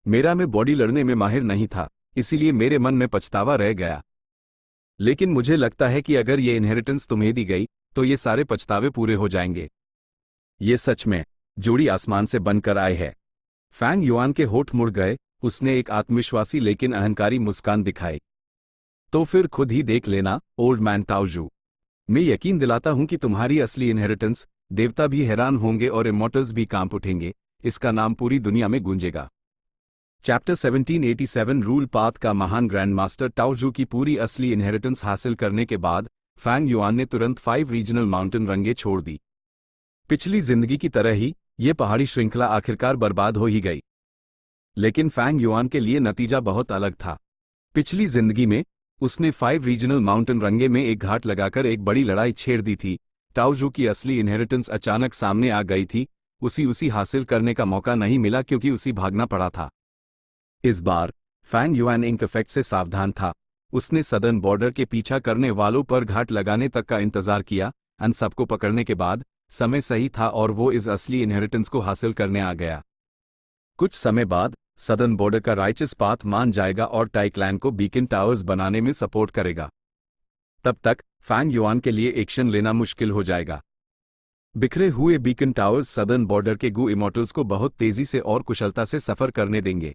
A: मेरा में बॉडी लड़ने में माहिर नहीं था, इसीलिए मेरे मन में पछतावा रह गया। लेकिन मुझे लगता है कि अगर ये इनहेरिटेंस तुम्हें दी गई, तो ये सारे पछतावे पूरे हो जाएंगे। ये सच में जोड़ी आसमान से बनकर आए है। फैंग युआन के होठ मुड़ गए, उसने एक आत्मविश्वासी लेकिन अहंकारी मुस्कान दिखाई। तो फिर खुद ही देख लेना, ओल्ड मैन टाओजू। मैं यकीन दिलाता हूं कि तुम्हारी असली इनहेरिटेंस, देवता भी हैरान होंगे और इमॉर्टल्स भी कांप उठेंगे। इसका नाम पूरी दुनिया में गूंजेगा। चैप्टर 1787 रूल पाथ का महान ग्रैंड मास्टर टाओजू की पूरी असली इनहेरिटेंस हासिल करने के बाद फैंग युआन ने तुरंत 5 रीजनल माउंटेन रंगे छोड़ दी। पिछली जिंदगी की तरह ही ये पहाड़ी श्रृंखला आखिरकार बर्बाद हो ही गई। लेकिन फैंग युआन के लिए नतीजा बहुत अलग था। पिछली जिंदगी में उसने 5 रीजनल माउंटेन रंगे में एक घाट लगाकर एक बड़ी लड़ाई छेड़ दी थी। टाओजू की असली इनहेरिटेंस अचानक सामने आ गई थी। उसी हासिल करने का मौका नहीं मिला क्योंकि उसी भागना पड़ा था। इस बार फैंग युआन इंक इफेक्ट से सावधान था। उसने सदर्न बॉर्डर के पीछा करने वालों पर घाट लगाने तक का इंतजार किया। अन सबको पकड़ने के बाद समय सही था और वो इस असली इनहेरिटेंस को हासिल करने आ गया। कुछ समय बाद सदर्न बॉर्डर का राइचस पाथ मान जाएगा और टाई क्लैन को बीकन टावर्स बनाने में सपोर्ट करेगा। तब तक फैंग युआन के लिए एक्शन लेना मुश्किल हो जाएगा। बिखरे हुए बीकन टावर्स सदर्न बॉर्डर के गू इमॉर्टल्स को बहुत तेजी से और कुशलता से सफर करने देंगे।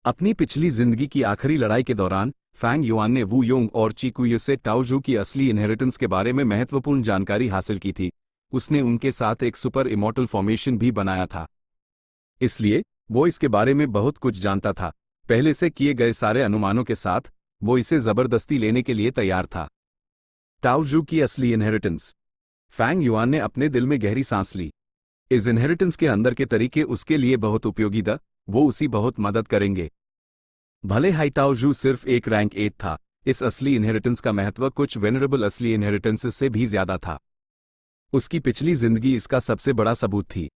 A: अपनी पिछली जिंदगी की आखिरी लड़ाई के दौरान फैंग युआन ने वू योंग और चीकुयु से टाओजू की असली इनहेरिटेंस के बारे में महत्वपूर्ण जानकारी हासिल की थी। उसने उनके साथ एक सुपर इमॉर्टल फॉर्मेशन भी बनाया था, इसलिए वो इसके बारे में बहुत कुछ जानता था। पहले से किए गए सारे अनुमानों के साथ वो इसे जबरदस्ती लेने के लिए तैयार था। टाओ जू की असली इनहेरिटेंस। फैंग युआन ने अपने दिल में गहरी सांस ली। इस इनहेरिटेंस के अंदर के तरीके उसके लिए बहुत उपयोगी था, वो उसी बहुत मदद करेंगे। भले हाई टाओ जू सिर्फ एक रैंक 8 था, इस असली इनहेरिटेंस का महत्व कुछ वेनरेबल असली इनहेरिटेंसेस से भी ज्यादा था। उसकी पिछली जिंदगी इसका सबसे बड़ा सबूत थी।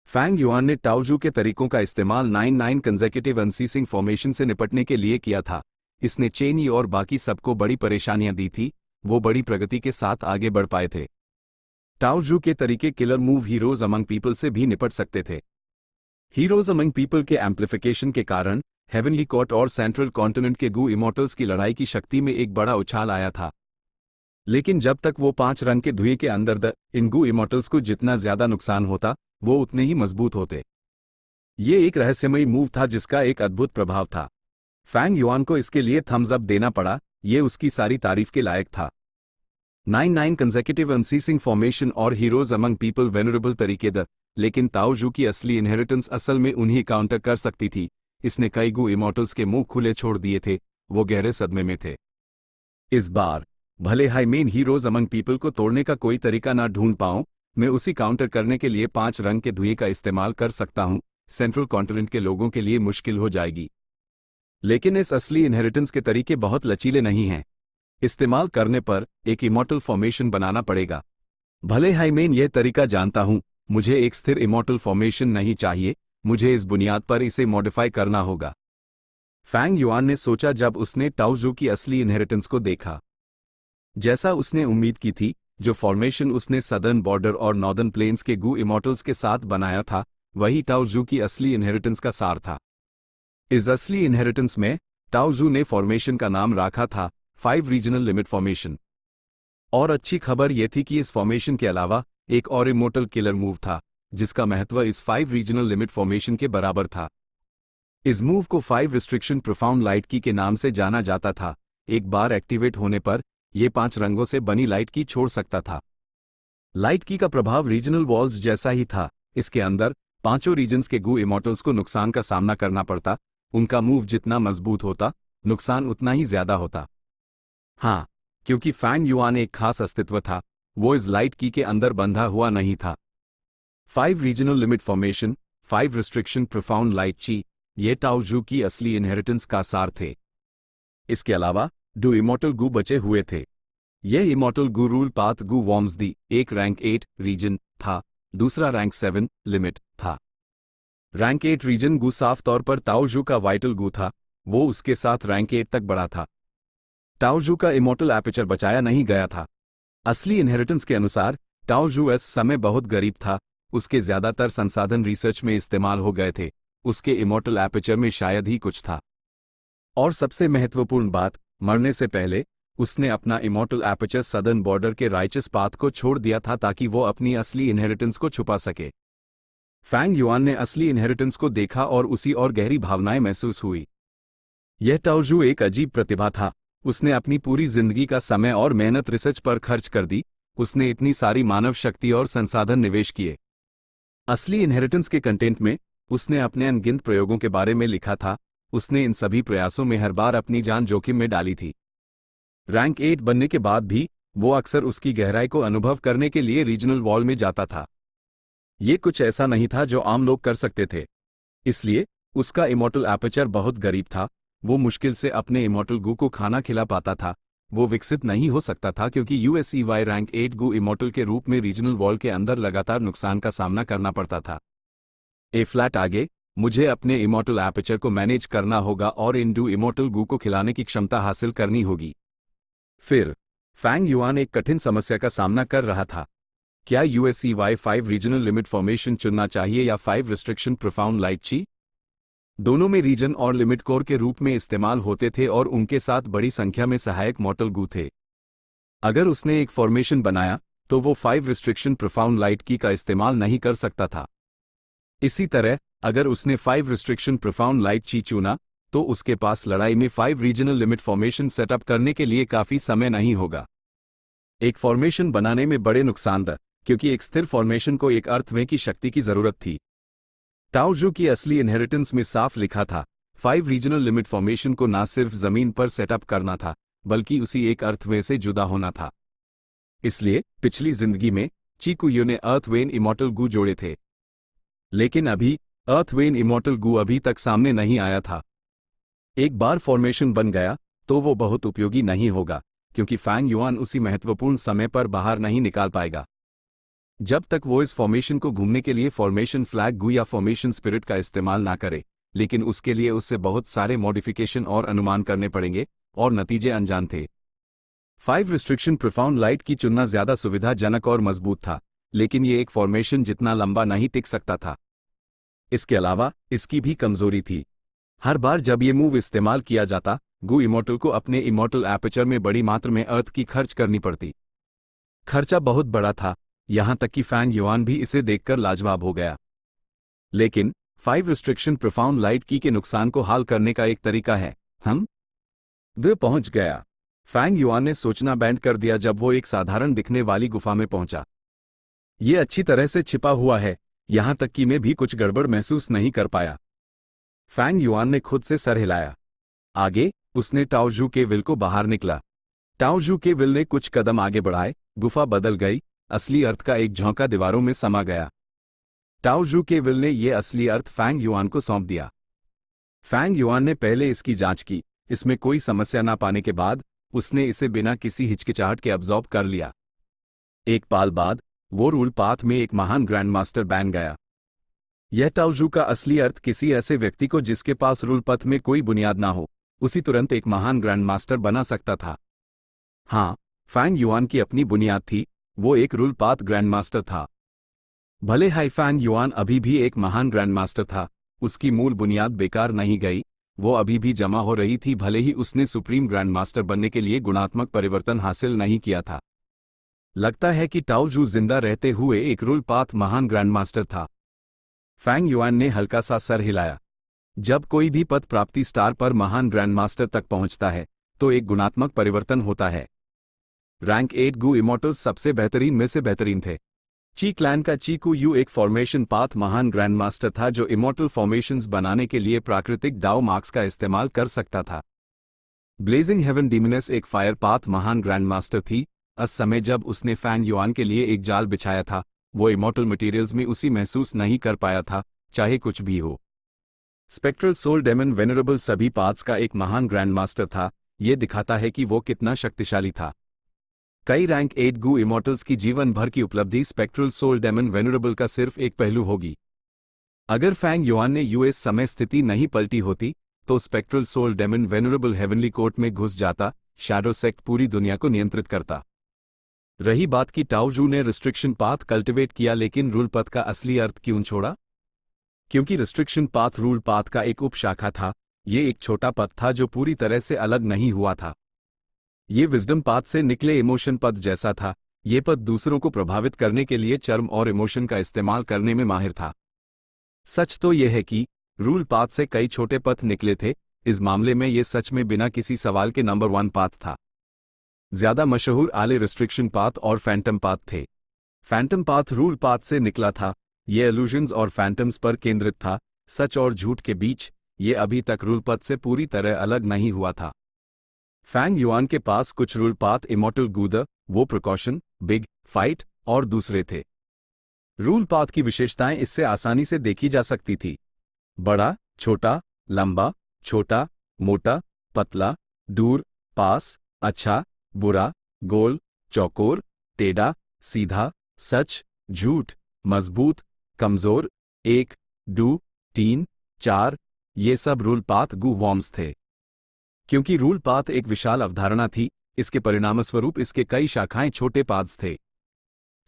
A: फैंग युआन ने टाओ जू के तरीकों का इस्तेमाल 99 कंसेक्यूटिव अनसीसिंग फॉर्मेशन से निपटने के लिए किया था। इसने चेन यी और बाकी सबको बड़ी परेशानियां दी थी, वो बड़ी प्रगति के साथ आगे बढ़ पाए थे। टाओ जू के तरीके killer move heroes among people से भी निपट सकते थे। हीरोज अमंग पीपल के एम्प्लीफिकेशन के कारण हेवनली कोर्ट और सेंट्रल कॉन्टिनेंट के गू इमोर्टल्स की लड़ाई की शक्ति में एक बड़ा उछाल आया था। लेकिन जब तक वो 5 रंग के धुएं के अंदर इन गू इमोर्टल्स को जितना ज्यादा नुकसान होता, वो उतने ही मजबूत होते। ये एक रहस्यमयी मूव था जिसका एक अद्भुत प्रभाव था। फैंग युआन को इसके लिए थम्स अप देना पड़ा, ये उसकी सारी तारीफ के लायक था। 99 कंसेक्यूटिव अनसीसिंग फॉर्मेशन और हीरोज अमंग पीपल वेनरेबल तरीके लेकिन ताओ जू की असली इनहेरिटेंस असल में उन्हीं काउंटर कर सकती थी। इसने कई गू इमोर्टल्स के मुंह खुले छोड़ दिए थे, वो गहरे सदमे में थे। इस बार भले high main heroes among people को तोड़ने का कोई तरीका ना ढूंढ पाऊं, मैं उसी काउंटर करने के लिए 5 रंग के धुएं का इस्तेमाल कर सकता हूं। सेंट्रल कॉन्टिनेंट के लोगों के लिए मुश्किल हो जाएगी। लेकिन इस असली इनहेरिटेंस के तरीके बहुत लचीले नहीं हैं। इस्तेमाल करने पर एक इमॉर्टल फॉर्मेशन बनाना पड़ेगा। भले हाई मैं यह तरीका जानता हूं, मुझे एक स्थिर इमॉर्टल फॉर्मेशन नहीं चाहिए, मुझे इस बुनियाद पर इसे मॉडिफाई करना होगा। फैंग युआन ने सोचा जब उसने टाओ जू की असली इनहेरिटेंस को देखा। जैसा उसने उम्मीद की थी, जो फॉर्मेशन उसने सदर्न बॉर्डर और नॉर्दर्न प्लेन्स के गू इमॉर्टल्स के साथ बनाया था, वही टाओ जू की असली इनहेरिटेंस का सार था। इस असली इनहेरिटेंस में टाओ जू ने फॉर्मेशन का नाम रखा था 5 रीजनल लिमिट फॉर्मेशन। और अच्छी खबर यह थी कि इस फॉर्मेशन के अलावा एक और इमोर्टल किलर मूव था, जिसका महत्व इस 5 रीजनल लिमिट फॉर्मेशन के बराबर था। इस मूव को 5 रिस्ट्रिक्शन प्रोफाउंड लाइट की के नाम से जाना जाता था। एक बार एक्टिवेट होने पर यह 5 रंगों से बनी लाइट की छोड़ सकता था। लाइट की का प्रभाव रीजनल वॉल्स जैसा ही था। इसके अंदर 5 रीजन्स के गू इमोर्टल्स को नुकसान का सामना करना पड़ता। उनका मूव जितना मजबूत होता, नुकसान उतना ही ज्यादा होता। हाँ, क्योंकि फैंग युआन एक खास अस्तित्व था, वो इस लाइट की के अंदर बंधा हुआ नहीं था। 5 regional limit formation, 5 restriction profound light ची, ये टाओ जू की असली इनहेरिटेंस का सार थे। इसके अलावा 2 इमॉर्टल गू बचे हुए थे। यह इमॉर्टल गू रूल पाथ गू वॉर्म्स दी एक रैंक 8 रीजन था, दूसरा रैंक 7 लिमिट था। रैंक 8 रीजन गू साफ तौर पर ताओ जू का वाइटल गू था, वो उसके साथ रैंक 8 तक बढ़ा था। टाओ जू का इमॉर्टल एपर्चर बचाया नहीं गया था। असली इनहेरिटेंस के अनुसार टाओ जू इस समय बहुत गरीब था, उसके ज्यादातर संसाधन रिसर्च में इस्तेमाल हो गए थे, उसके इमॉर्टल एपर्चर में शायद ही कुछ था। और सबसे महत्वपूर्ण बात, मरने से पहले उसने अपना इमॉर्टल एपर्चर सदर्न बॉर्डर के राइचस पाथ को छोड़ दिया था ताकि वो अपनी असली इनहेरिटेंस को छुपा सके। फैंग युआन ने असली इनहेरिटेंस को देखा और उसी और गहरी भावनाएं महसूस हुई। यह टाओ जू एक अजीब प्रतिभा था। उसने अपनी पूरी जिंदगी का समय और मेहनत रिसर्च पर खर्च कर दी। उसने इतनी सारी मानव शक्ति और संसाधन निवेश किए। असली इनहेरिटेंस के कंटेंट में उसने अपने अनगिनत प्रयोगों के बारे में लिखा था। उसने इन सभी प्रयासों में हर बार अपनी जान जोखिम में डाली थी। रैंक 8 बनने के बाद भी वो अक्सर उसकी गहराई को अनुभव करने के लिए रीजनल वॉल में जाता था। ये कुछ ऐसा नहीं था जो आम लोग कर सकते थे। इसलिए उसका इमॉर्टल एपर्चर बहुत गरीब था। वो मुश्किल से अपने इमॉर्टल गू को खाना खिला पाता था। वो विकसित नहीं हो सकता था क्योंकि यूएसईवाई रैंक 8 गू इमॉर्टल के रूप में रीजनल वॉल के अंदर लगातार नुकसान का सामना करना पड़ता था। ए फ्लैट आगे, मुझे अपने इमॉर्टल एपर्चर को मैनेज करना होगा और इन 2 इमॉर्टल गू को खिलाने की क्षमता हासिल करनी होगी। फिर फैंग युआन एक कठिन समस्या का सामना कर रहा था। क्या यूएसईवाई 5 रीजनल लिमिट फॉर्मेशन चुनना चाहिए या 5 रिस्ट्रिक्शन प्रोफाउंड लाइट ची? दोनों में रीजन और लिमिट कोर के रूप में इस्तेमाल होते थे और उनके साथ बड़ी संख्या में सहायक मॉर्टल गू थे। अगर उसने एक फॉर्मेशन बनाया तो वो 5 रिस्ट्रिक्शन प्रोफाउंड लाइट की का इस्तेमाल नहीं कर सकता था। इसी तरह अगर उसने 5 रिस्ट्रिक्शन प्रोफाउंड लाइट ची चुना तो उसके पास लड़ाई में 5 रीजनल लिमिट फॉर्मेशन सेटअप करने के लिए काफी समय नहीं होगा। एक फॉर्मेशन बनाने में बड़े नुकसान था क्योंकि एक स्थिर फॉर्मेशन को एक अर्थवे की शक्ति की जरूरत थी। टाओ जू की असली इनहेरिटेंस में साफ लिखा था 5 रीजनल लिमिट फॉर्मेशन को न सिर्फ जमीन पर सेटअप करना था बल्कि उसी एक अर्थवे से जुदा होना था। इसलिए पिछली जिंदगी में चीकुयू ने अर्थवेन इमॉर्टल गू जोड़े थे, लेकिन अभी अर्थवेन इमॉर्टल गू अभी तक सामने नहीं आया था। एक बार फॉर्मेशन बन गया तो वो बहुत उपयोगी नहीं होगा, क्योंकि फैंग युआन उसी महत्वपूर्ण समय पर बाहर नहीं निकाल पाएगा। जब तक वो इस फॉर्मेशन को घूमने के लिए फॉर्मेशन फ्लैग गू या फॉर्मेशन स्पिरिट का इस्तेमाल ना करे, लेकिन उसके लिए उससे बहुत सारे मॉडिफिकेशन और अनुमान करने पड़ेंगे, और नतीजे अनजान थे। 5 रिस्ट्रिक्शन प्रोफाउंड लाइट की चुनना ज्यादा सुविधाजनक और मजबूत था, लेकिन ये एक फॉर्मेशन जितना लंबा नहीं टिक सकता था। इसके अलावा इसकी भी कमजोरी थी। हर बार जब ये मूव इस्तेमाल किया जाता, गू इमॉर्टल को अपने इमॉर्टल एपर्चर में बड़ी मात्रा में अर्थ की खर्च करनी पड़ती। खर्चा बहुत बड़ा था, यहां तक कि फैंग युआन भी इसे देखकर लाजवाब हो गया। लेकिन 5 रिस्ट्रिक्शन प्रोफाउंड लाइट की के नुकसान को हाल करने का एक तरीका है। वे पहुंच गया। फैंग युआन ने सोचना बैंड कर दिया जब वो एक साधारण दिखने वाली गुफा में पहुंचा। ये अच्छी तरह से छिपा हुआ है, यहां तक कि मैं भी कुछ गड़बड़ महसूस नहीं कर पाया। फैंग युआन ने खुद से सर हिलाया। आगे उसने टाओजू के विल को बाहर निकला। टाओजू के विल ने कुछ कदम आगे बढ़ाए, गुफा बदल गई, असली अर्थ का एक झोंका दीवारों में समा गया। टाओजू के विल ने यह असली अर्थ फैंग युआन को सौंप दिया। फैंग युआन ने पहले इसकी जांच की, इसमें कोई समस्या ना पाने के बाद उसने इसे बिना किसी हिचकिचाहट के अब्जॉर्ब कर लिया। एक पाल बाद वो रूल पाथ में एक महान ग्रैंड मास्टर बन गया। यह टाओजू का असली अर्थ किसी ऐसे व्यक्ति को जिसके पास रूल पथ में कोई बुनियाद ना हो, उसी तुरंत एक महान ग्रैंड मास्टर बना सकता था। हाँ, फैंग युआन की अपनी बुनियाद थी, वो एक रूल पाथ ग्रैंड मास्टर था। भले हाई फैंग युआन अभी भी एक महान ग्रैंड मास्टर था, उसकी मूल बुनियाद बेकार नहीं गई, वो अभी भी जमा हो रही थी, भले ही उसने सुप्रीम ग्रैंड मास्टर बनने के लिए गुणात्मक परिवर्तन हासिल नहीं किया था। लगता है कि टाओजू जिंदा रहते हुए एक रूल पाथ महान ग्रैंड मास्टर था। फैंग युआन ने हल्का सा सर हिलाया। जब कोई भी पद प्राप्ति स्टार पर महान ग्रैंड मास्टर तक पहुंचता है, तो एक गुणात्मक परिवर्तन होता है। रैंक 8 गू इमॉर्टल्स सबसे बेहतरीन में से बेहतरीन थे। ची क्लैन का चीकुयू एक फॉर्मेशन पाथ महान ग्रैंड मास्टर था जो इमॉर्टल फॉर्मेशंस बनाने के लिए प्राकृतिक डाओ मार्क्स का इस्तेमाल कर सकता था। ब्लेजिंग हेवन डीमनेस एक फायर पाथ महान ग्रैंड मास्टर थी। उस समय जब उसने फैंग युआन के लिए एक जाल बिछाया था, वो इमॉर्टल मटेरियल्स में उसी महसूस नहीं कर पाया था, चाहे कुछ भी हो। स्पेक्ट्रल सोल डेमन वेनरेबल सभी पाथ्स का एक महान ग्रैंड मास्टर था, ये दिखाता है कि वो कितना शक्तिशाली था। कई रैंक 8 गू इमॉर्टल्स की जीवन भर की उपलब्धि स्पेक्ट्रल सोल डेमन वेनरेबल का सिर्फ एक पहलू होगी। अगर फैंग युआन ने यूएस समय स्थिति नहीं पलटी होती, तो spectral soul demon venerable heavenly court में घुस जाता, शैडो सेक्ट पूरी दुनिया को नियंत्रित करता। रही बात कि टाओजू ने रिस्ट्रिक्शन पाथ कल्टिवेट किया, लेकिन रूल पथ का असली अर्थ क्यों छोड़ा? क्योंकि रिस्ट्रिक्शन पाथ रूल पाथ का एक उपशाखा था, ये एक छोटा पथ था जो पूरी तरह से अलग नहीं हुआ था। ये विजडम पाथ से निकले इमोशन पथ जैसा था, ये पथ दूसरों को प्रभावित करने के लिए चर्म और इमोशन का इस्तेमाल करने में माहिर था। सच तो यह है कि रूल पाथ से कई छोटे पथ निकले थे, इस मामले में ये सच में बिना किसी सवाल के नंबर 1 पाथ था। ज्यादा मशहूर आले रिस्ट्रिक्शन पाथ और फैंटम पाथ थे। फैंटम पाथ रूल पाथ से निकला था, ये इल्यूजन्स और फैंटम्स पर केंद्रित था, सच और झूठ के बीच, ये अभी तक रूल पथ से पूरी तरह अलग नहीं हुआ था। फैंग युआन के पास कुछ रूल पाथ इमॉर्टल गूदर, वो प्रिकॉशन, बिग फाइट और दूसरे थे। रूल पाथ की विशेषताएं इससे आसानी से देखी जा सकती थी। बड़ा, छोटा, लंबा, छोटा, मोटा, पतला, दूर, पास, अच्छा, बुरा, गोल, चौकोर, टेढ़ा, सीधा, सच, झूठ, मजबूत, कमजोर, 1, 2, 3, 4, ये सब रूल पाथ गू वॉर्म्स थे। क्योंकि रूल पाथ एक विशाल अवधारणा थी, इसके परिणामस्वरूप इसके कई शाखाएं छोटे पाथ्स थे।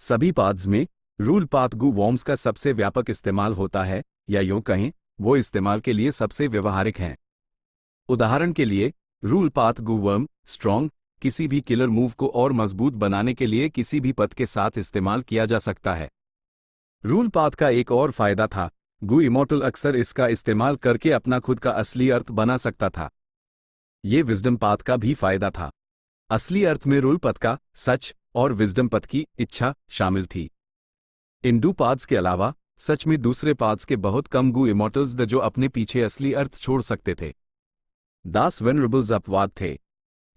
A: सभी पाथ्स में रूल पाथ गू वॉर्म्स का सबसे व्यापक इस्तेमाल होता है, या यूं कहें, वो इस्तेमाल के लिए सबसे व्यवहारिक हैं। उदाहरण के लिए, रूल पाथ गू वर्म स्ट्रॉन्ग किसी भी किलर मूव को और मजबूत बनाने के लिए किसी भी पथ के साथ इस्तेमाल किया जा सकता है। रूल पाथ का एक और फायदा था, गू इमॉर्टल अक्सर इसका इस्तेमाल करके अपना खुद का असली अर्थ बना सकता था। ये विजडम पाथ का भी फायदा था। असली अर्थ में रूल पथ का सच और विजडम पथ की इच्छा शामिल थी। इन दो पाथ्स के अलावा सच में दूसरे पाथ्स के बहुत कम गू इमॉर्टल्स द जो अपने पीछे असली अर्थ छोड़ सकते थे। दास वेनरेबल्स अपवाद थे।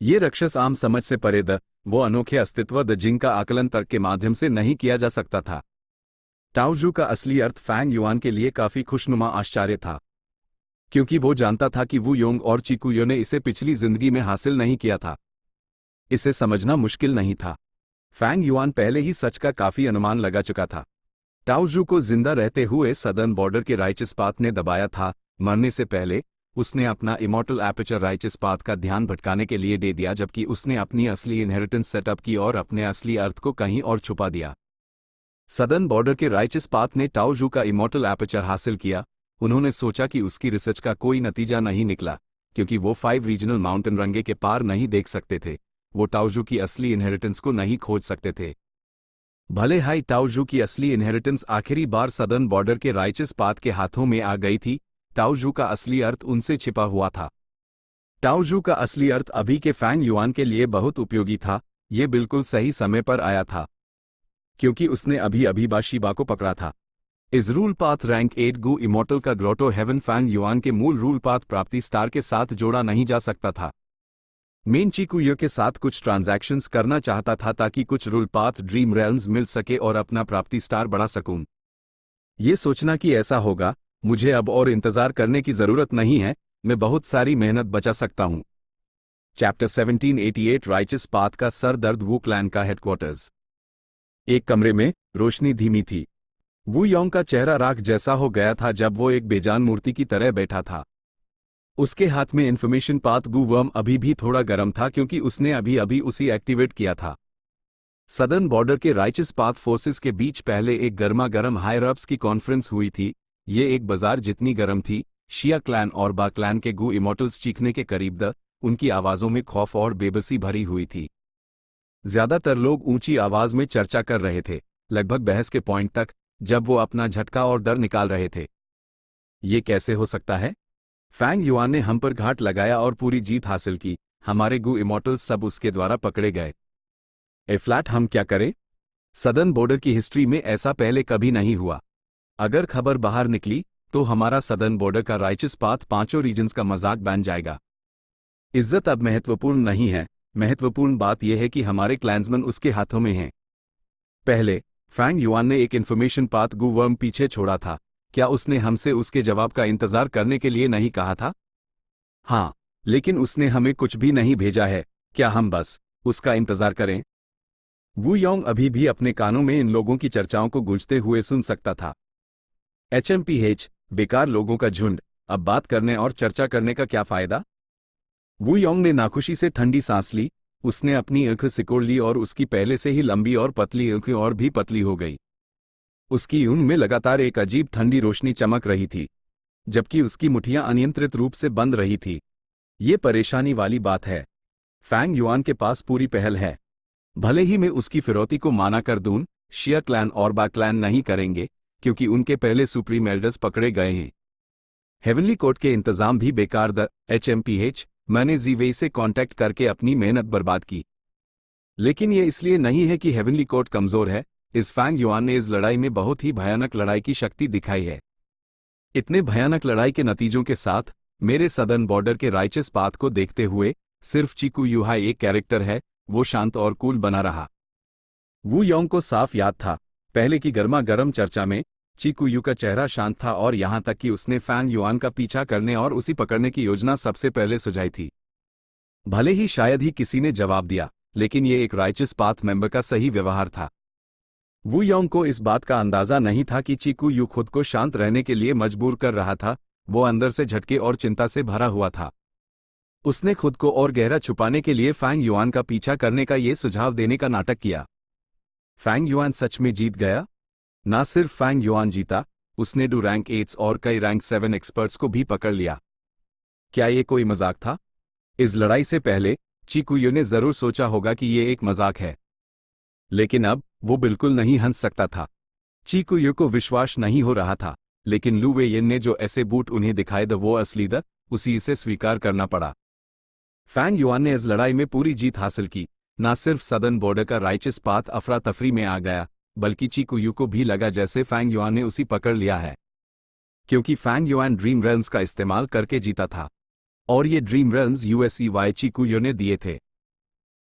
A: ये राक्षस आम समझ से परे वो अनोखे अस्तित्व जिनका आकलन तर्क के माध्यम से नहीं किया जा सकता था। टाओजू का असली अर्थ फैंग युआन के लिए काफी खुशनुमा आश्चर्य था, क्योंकि वो जानता था कि वू योंग और चिकुयो ने इसे पिछली जिंदगी में हासिल नहीं किया था। इसे समझना मुश्किल नहीं था। फैंग युआन पहले ही सच का काफी अनुमान लगा चुका था। टाओजू को जिंदा रहते हुए सदर्न बॉर्डर के राइचस पाथ ने दबाया था। मरने से पहले उसने अपना इमॉर्टल एपर्चर राइचस पाथ का ध्यान भटकाने के लिए दे दिया, जबकि उसने अपनी असली इनहेरिटेंस सेटअप की और अपने असली अर्थ को कहीं और छुपा दिया। सदर्न बॉर्डर के राइचस पाथ ने टाओजू का इमॉर्टल एपर्चर हासिल किया। उन्होंने सोचा कि उसकी रिसर्च का कोई नतीजा नहीं निकला, क्योंकि वो 5 रीजनल माउंटेन रंगे के पार नहीं देख सकते थे। वो टाओजू की असली इनहेरिटेंस को नहीं खोज सकते थे। भले हाई टाओजू की असली इनहेरिटेंस आखिरी बार सदर्न बॉर्डर के राइचस पाथ के हाथों में आ गई थी, टाओजू का असली अर्थ उनसे छिपा हुआ था। टाओजू का असली अर्थ अभी के फैंग युआन के लिए बहुत उपयोगी था। ये बिल्कुल सही समय पर आया था, क्योंकि उसने अभी अभी बाशीबा को पकड़ा था। इस रूल पाथ रैंक 8 गु इमॉर्टल का ग्रोटो हेवन फैंग युआन के मूल रूल पाथ प्राप्ति स्टार के साथ जोड़ा नहीं जा सकता था। मेन चिकुयो के साथ कुछ ट्रांजैक्शंस करना चाहता था ताकि कुछ रूल पाथ ड्रीम रेल्म्स मिल सके और अपना प्राप्ति स्टार बढ़ा सकूं। ये सोचना कि ऐसा होगा, मुझे अब और इंतजार करने की जरूरत नहीं है, मैं बहुत सारी मेहनत बचा सकता हूं। चैप्टर 1788 राइचस पाथ का सर दर्द वू क्लैन का हेडक्वार्टर्स। एक कमरे में रोशनी धीमी थी। वू योंग का चेहरा राख जैसा हो गया था जब वो एक बेजान मूर्ति की तरह बैठा था। उसके हाथ में इंफॉर्मेशन पाथ गु वर्म अभी भी थोड़ा गर्म था, क्योंकि उसने अभी अभी उसी एक्टिवेट किया था। सदर्न बॉर्डर के राइचस पाथ फोर्सेस के बीच पहले एक गर्मा गर्म हायर अप्स की कॉन्फ्रेंस हुई थी। ये एक बाजार जितनी गर्म थी। शिया क्लैन और बा क्लैन के गु इमॉर्टल्स चीखने के करीब उनकी आवाजों में खौफ और बेबसी भरी हुई थी। ज्यादातर लोग ऊंची आवाज में चर्चा कर रहे थे, लगभग बहस के पॉइंट तक, जब वो अपना झटका और डर निकाल रहे थे। ये कैसे हो सकता है? फैंग युआन ने हम पर घाट लगाया और पूरी जीत हासिल की। हमारे गु इमॉर्टल्स सब उसके द्वारा पकड़े गए। ए फ्लैट, हम क्या करें? सदर्न बॉर्डर की हिस्ट्री में ऐसा पहले कभी नहीं हुआ। अगर खबर बाहर निकली तो हमारा सदर्न बॉर्डर का राइचस पाथ 5 रीजन्स का मजाक बन जाएगा। इज्जत अब महत्वपूर्ण नहीं है, महत्वपूर्ण बात यह है कि हमारे क्लैंसमैन उसके हाथों में हैं। पहले फैंग युआन ने एक इन्फॉर्मेशन पाथ गु वर्म पीछे छोड़ा था। क्या उसने हमसे उसके जवाब का इंतजार करने के लिए नहीं कहा था? हाँ, लेकिन उसने हमें कुछ भी नहीं भेजा है। क्या हम बस उसका इंतजार करें? वू योंग अभी भी अपने कानों में इन लोगों की चर्चाओं को गूंजते हुए सुन सकता था। HMPH, बेकार लोगों का झुंड, अब बात करने और चर्चा करने का क्या फायदा? वू योंग ने नाखुशी से ठंडी सांस ली। उसने अपनी आंखें सिकोड़ ली और उसकी पहले से ही लंबी और पतली आंखें और भी पतली हो गई। उसकी ऊन में लगातार एक अजीब ठंडी रोशनी चमक रही थी, जबकि उसकी मुठियां अनियंत्रित रूप से बंद रही थी। ये परेशानी वाली बात है। फैंग युआन के पास पूरी पहल है। भले ही मैं उसकी फिरौती को माना कर दूं, शिया क्लैन और बा क्लैन नहीं करेंगे, क्योंकि उनके पहले सुप्रीम एल्डर्स पकड़े गए हैं। हेवनली कोर्ट के इंतजाम भी बेकार। HMPH, मैंने जीवेई से कांटेक्ट करके अपनी मेहनत बर्बाद की। लेकिन ये इसलिए नहीं है कि हेवनली कोर्ट कमजोर है। इस फैंग युआन ने इस लड़ाई में बहुत ही भयानक लड़ाई की शक्ति दिखाई है। इतने भयानक लड़ाई के नतीजों के साथ मेरे सदर्न बॉर्डर के राइचस पाथ को देखते हुए सिर्फ चिकू युहाई एक कैरेक्टर है। वो शांत और कूल बना रहा। वू योंग को साफ याद था, पहले की गर्मा गर्म चर्चा में चिकू यू का चेहरा शांत था, और यहां तक कि उसने फैंग युआन का पीछा करने और उसी पकड़ने की योजना सबसे पहले सुझाई थी। भले ही शायद ही किसी ने जवाब दिया, लेकिन ये एक राइचस पाथ मेंबर का सही व्यवहार था। वू योंग को इस बात का अंदाजा नहीं था कि चिकू यू खुद को शांत रहने के लिए मजबूर कर रहा था। वो अंदर से झटके और चिंता से भरा हुआ था। उसने खुद को और गहरा छुपाने के लिए फैंग युआन का पीछा करने का ये सुझाव देने का नाटक किया। फैंग युआन सच में जीत गया। ना सिर्फ फैंग युआन जीता, उसने डू रैंक 8 और कई रैंक 7 एक्सपर्ट्स को भी पकड़ लिया। क्या ये कोई मजाक था? इस लड़ाई से पहले चिकुयो ने जरूर सोचा होगा कि ये एक मजाक है, लेकिन अब वो बिल्कुल नहीं हंस सकता था। चिकुयो को विश्वास नहीं हो रहा था, लेकिन लू वेयन ने जो ऐसे बूट उन्हें दिखाए वो असली उसी से स्वीकार करना पड़ा। फैंग युआन ने इस लड़ाई में पूरी जीत हासिल की। ना सिर्फ सदर्न बॉर्डर का राइचस पाथ अफरा तफरी में आ गया, बल्कि चिकुयो को भी लगा जैसे फैंग युआन ने उसी पकड़ लिया है, क्योंकि फैंग युआन ड्रीम रेल्म्स का इस्तेमाल करके जीता था, और ये ड्रीम रेल्म्स USEY चिकुयो ने दिए थे।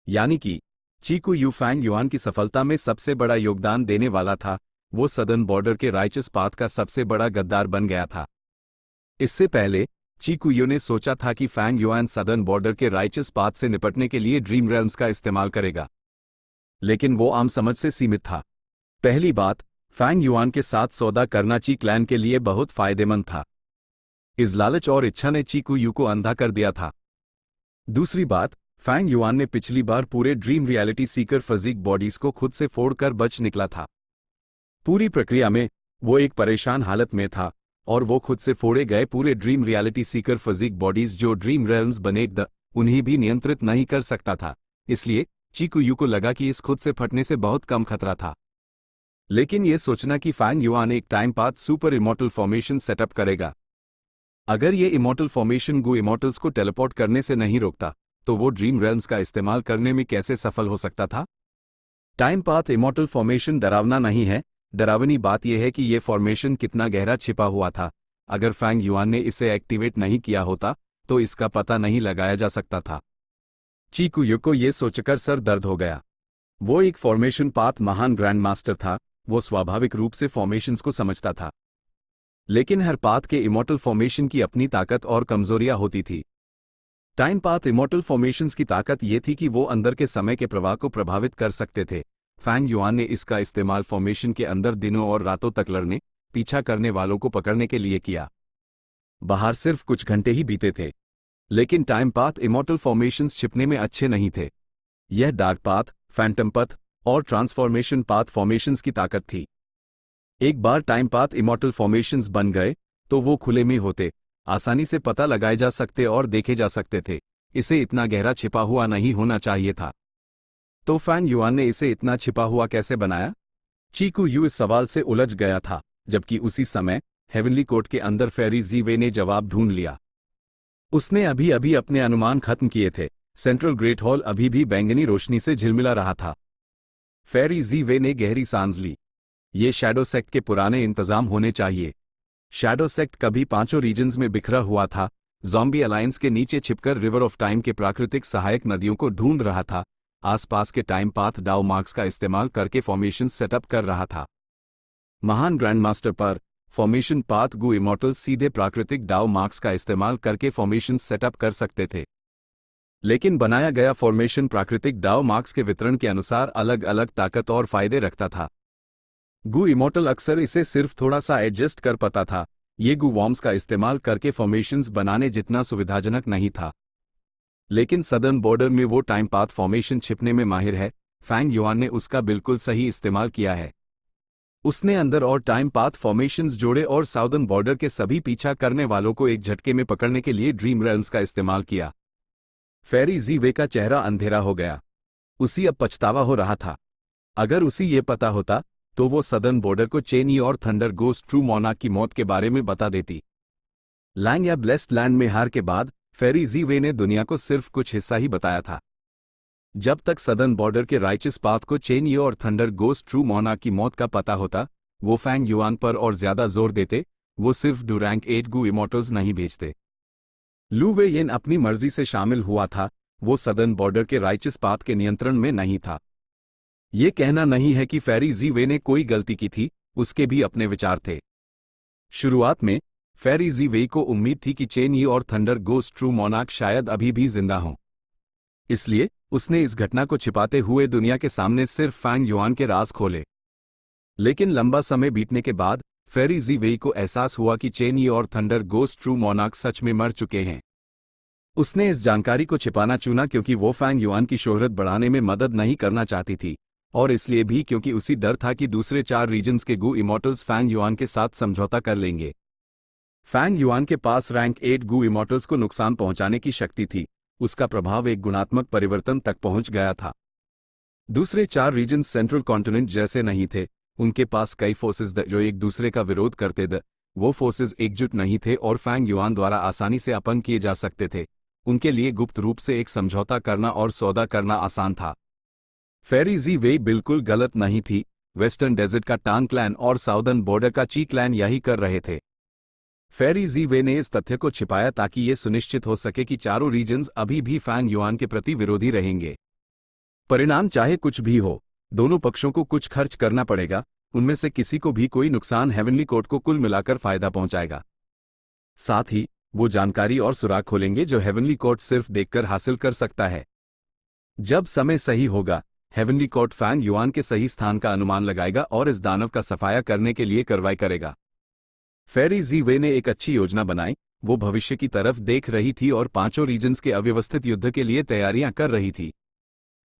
A: यानी कि चीकू यू फैंग युआन की सफलता में सबसे बड़ा योगदान देने वाला था, वो सदर्न बॉर्डर के राइचस पाथ का सबसे बड़ा गद्दार बन गया था। इससे पहले चीकू यू ने सोचा था कि फैंग युआन सदर्न बॉर्डर के राइचस पाथ से निपटने के लिए ड्रीम रेल्म्स का इस्तेमाल करेगा, लेकिन वो आम समझ से सीमित था। पहली बात, फैंग युआन के साथ सौदा करना ची क्लैन के लिए बहुत फायदेमंद था। इस लालच और इच्छा ने चीकू यू को अंधा कर दिया था। दूसरी बात, फैंग युआन ने पिछली बार पूरे dream reality seeker physique bodies को खुद से फोड़कर बच निकला था। पूरी प्रक्रिया में वो एक परेशान हालत में था और वो खुद से फोड़े गए पूरे dream reality seeker physique bodies जो ड्रीम रेल्म्स बने उन्हें भी नियंत्रित नहीं कर सकता था। इसलिए चीकू यू को लगा कि इस खुद से फटने से बहुत कम खतरा था। लेकिन ये सोचना कि फैंग युआन एक time path super immortal formation setup करेगा, अगर ये इमॉर्टल फॉर्मेशन गु इमॉर्टल्स को टेलीपोर्ट करने से नहीं रोकता, तो वो ड्रीम रेल्म्स का इस्तेमाल करने में कैसे सफल हो सकता था? टाइम पाथ इमॉर्टल फॉर्मेशन डरावना नहीं है, डरावनी बात यह है कि ये फॉर्मेशन कितना गहरा छिपा हुआ था। अगर फैंग युआन ने इसे एक्टिवेट नहीं किया होता, तो इसका पता नहीं लगाया जा सकता था। चीकू यू को ये सोचकर सर दर्द हो गया। वो एक फॉर्मेशन पाथ महान ग्रैंड मास्टर था, वो स्वाभाविक रूप से फॉर्मेशंस को समझता था। लेकिन हर पाथ के इमॉर्टल फॉर्मेशन की अपनी ताकत और कमजोरियां होती थी। टाइम पाथ इमॉर्टल फॉर्मेशंस की ताकत ये थी कि वो अंदर के समय के प्रवाह को प्रभावित कर सकते थे। फैंग युआन ने इसका इस्तेमाल फॉर्मेशन के अंदर दिनों और रातों तक लड़ने, पीछा करने वालों को पकड़ने के लिए किया। बाहर सिर्फ कुछ घंटे ही बीते थे, लेकिन टाइम पाथ इमॉर्टल फॉर्मेशंस छिपने में अच्छे नहीं थे। यह डार्क पाथ, फैंटम पथ और ट्रांसफॉर्मेशन पाथ फॉर्मेशंस की ताकत थी। एक बार टाइम पाथ इमॉर्टल फॉर्मेशंस बन गए, तो वो खुले में होते, आसानी से पता लगाए जा सकते और देखे जा सकते थे। इसे इतना गहरा छिपा हुआ नहीं होना चाहिए था। तो फैंग युआन ने इसे इतना छिपा हुआ कैसे बनाया? चीकू यू इस सवाल से उलझ गया था, जबकि उसी समय हेवनली कोर्ट के अंदर फेरी जी वे ने जवाब ढूंढ लिया। उसने अभी अभी अपने अनुमान खत्म किए थे। सेंट्रल ग्रेट हॉल अभी भी बैंगनी रोशनी से झिलमिला रहा था। फेरी जी वे ने गहरी सांस ली। ये शैडो सेक्ट के पुराने इंतजाम होने चाहिए। शैडो सेक्ट कभी 5 रीजन्स में बिखरा हुआ था, ज़ॉम्बी अलायंस के नीचे छिपकर रिवर ऑफ टाइम के प्राकृतिक सहायक नदियों को ढूंढ रहा था, आसपास के टाइम पाथ डाउ मार्क्स का इस्तेमाल करके फॉर्मेशन सेटअप कर रहा था। महान ग्रैंड मास्टर पर फॉर्मेशन पाथ गु इमॉर्टल्स सीधे प्राकृतिक डाउ मार्क्स का इस्तेमाल करके फॉर्मेशन सेटअप कर सकते थे, लेकिन बनाया गया फॉर्मेशन प्राकृतिक डाउ मार्क्स के वितरण के अनुसार अलग अलग ताकत और फायदे रखता था। गु इमॉर्टल अक्सर इसे सिर्फ थोड़ा सा एडजस्ट कर पाता था। ये गु वॉर्म्स का इस्तेमाल करके फॉर्मेशंस बनाने जितना सुविधाजनक नहीं था। लेकिन सदर्न बॉर्डर में वो टाइम पाथ फॉर्मेशन छिपने में माहिर है। फैंग युआन ने उसका बिल्कुल सही इस्तेमाल किया है। उसने अंदर और टाइम पाथ फॉर्मेशंस जोड़े और साउदर्न बॉर्डर के सभी पीछा करने वालों को एक झटके में पकड़ने के लिए ड्रीम रेल्म्स का इस्तेमाल किया। फेरी जी वे का चेहरा अंधेरा हो गया। उसी अब पछतावा हो रहा था। अगर उसी ये पता होता, तो वो सदर्न बॉर्डर को चेनी और थंडर गोस्ट ट्रू मोनार्क की मौत के बारे में बता देती। लैंग या ब्लेस्ड लैंड में हार के बाद फेरी जी वे ने दुनिया को सिर्फ कुछ हिस्सा ही बताया था। जब तक सदर्न बॉर्डर के राइचस पाथ को चेनी और थंडर गोस्ट ट्रू मोनार्क की मौत का पता होता, वो फैंग युआन पर और ज्यादा जोर देते। वो सिर्फ डू रैंक 8 गु इमॉर्टल्स नहीं भेजते। लू वे येन अपनी मर्जी से शामिल हुआ था, वो सदर्न बॉर्डर के राइचस पाथ के नियंत्रण में नहीं था। ये कहना नहीं है कि फेरी जी वे ने कोई गलती की थी, उसके भी अपने विचार थे। शुरुआत में फेरी जी वे को उम्मीद थी कि चेनी और थंडर गोस्ट ट्रू मोनार्क शायद अभी भी जिंदा हों। इसलिए उसने इस घटना को छिपाते हुए दुनिया के सामने सिर्फ फैंग युआन के राज खोले। लेकिन लंबा समय बीतने के बाद फेरी जी वे को एहसास हुआ कि चेनी और थंडर गोस्ट ट्रू मोनार्क सच में मर चुके हैं। उसने इस जानकारी को छिपाना चुना क्योंकि वो फैंग युआन की शोहरत बढ़ाने में मदद नहीं करना चाहती थी, और इसलिए भी क्योंकि उसी डर था कि दूसरे 4 रीजन्स के गु इमॉर्टल्स फैंग युआन के साथ समझौता कर लेंगे। फैंग युआन के पास रैंक 8 गु इमॉर्टल्स को नुकसान पहुंचाने की शक्ति थी। उसका प्रभाव एक गुणात्मक परिवर्तन तक पहुंच गया था। दूसरे 4 रीजन्स सेंट्रल कॉन्टिनेंट जैसे नहीं थे। उनके पास कई फोर्सेस जो एक दूसरे का विरोध करते थे। वो फोर्सेस एकजुट नहीं थे और फैंग युआन द्वारा आसानी से अपंग किए जा सकते थे। उनके लिए गुप्त रूप से एक समझौता करना और सौदा करना आसान था। फेरी जी वे बिल्कुल गलत नहीं थी। वेस्टर्न डेजर्ट का टांग क्लैन और साउदर्न बॉर्डर का ची क्लैन यही कर रहे थे। फेरी जी वे ने इस तथ्य को छिपाया ताकि ये सुनिश्चित हो सके कि चारों रीजन्स अभी भी फैंग युआन के प्रति विरोधी रहेंगे। परिणाम चाहे कुछ भी हो, दोनों पक्षों को कुछ खर्च करना पड़ेगा, उनमें से किसी को भी कोई नुकसान हेवनली कोर्ट को कुल मिलाकर फायदा पहुंचाएगा। साथ ही वो जानकारी और सुराग खोलेंगे जो हेवनली कोर्ट सिर्फ देखकर हासिल कर सकता है। जब समय सही होगा, हेवनली कोर्ट फैंग युआन के सही स्थान का अनुमान लगाएगा और इस दानव का सफाया करने के लिए कार्रवाई करेगा। फेरी जी वे ने एक अच्छी योजना बनाई। वो भविष्य की तरफ देख रही थी और पांचों रीजन्स के अव्यवस्थित युद्ध के लिए तैयारियां कर रही थी।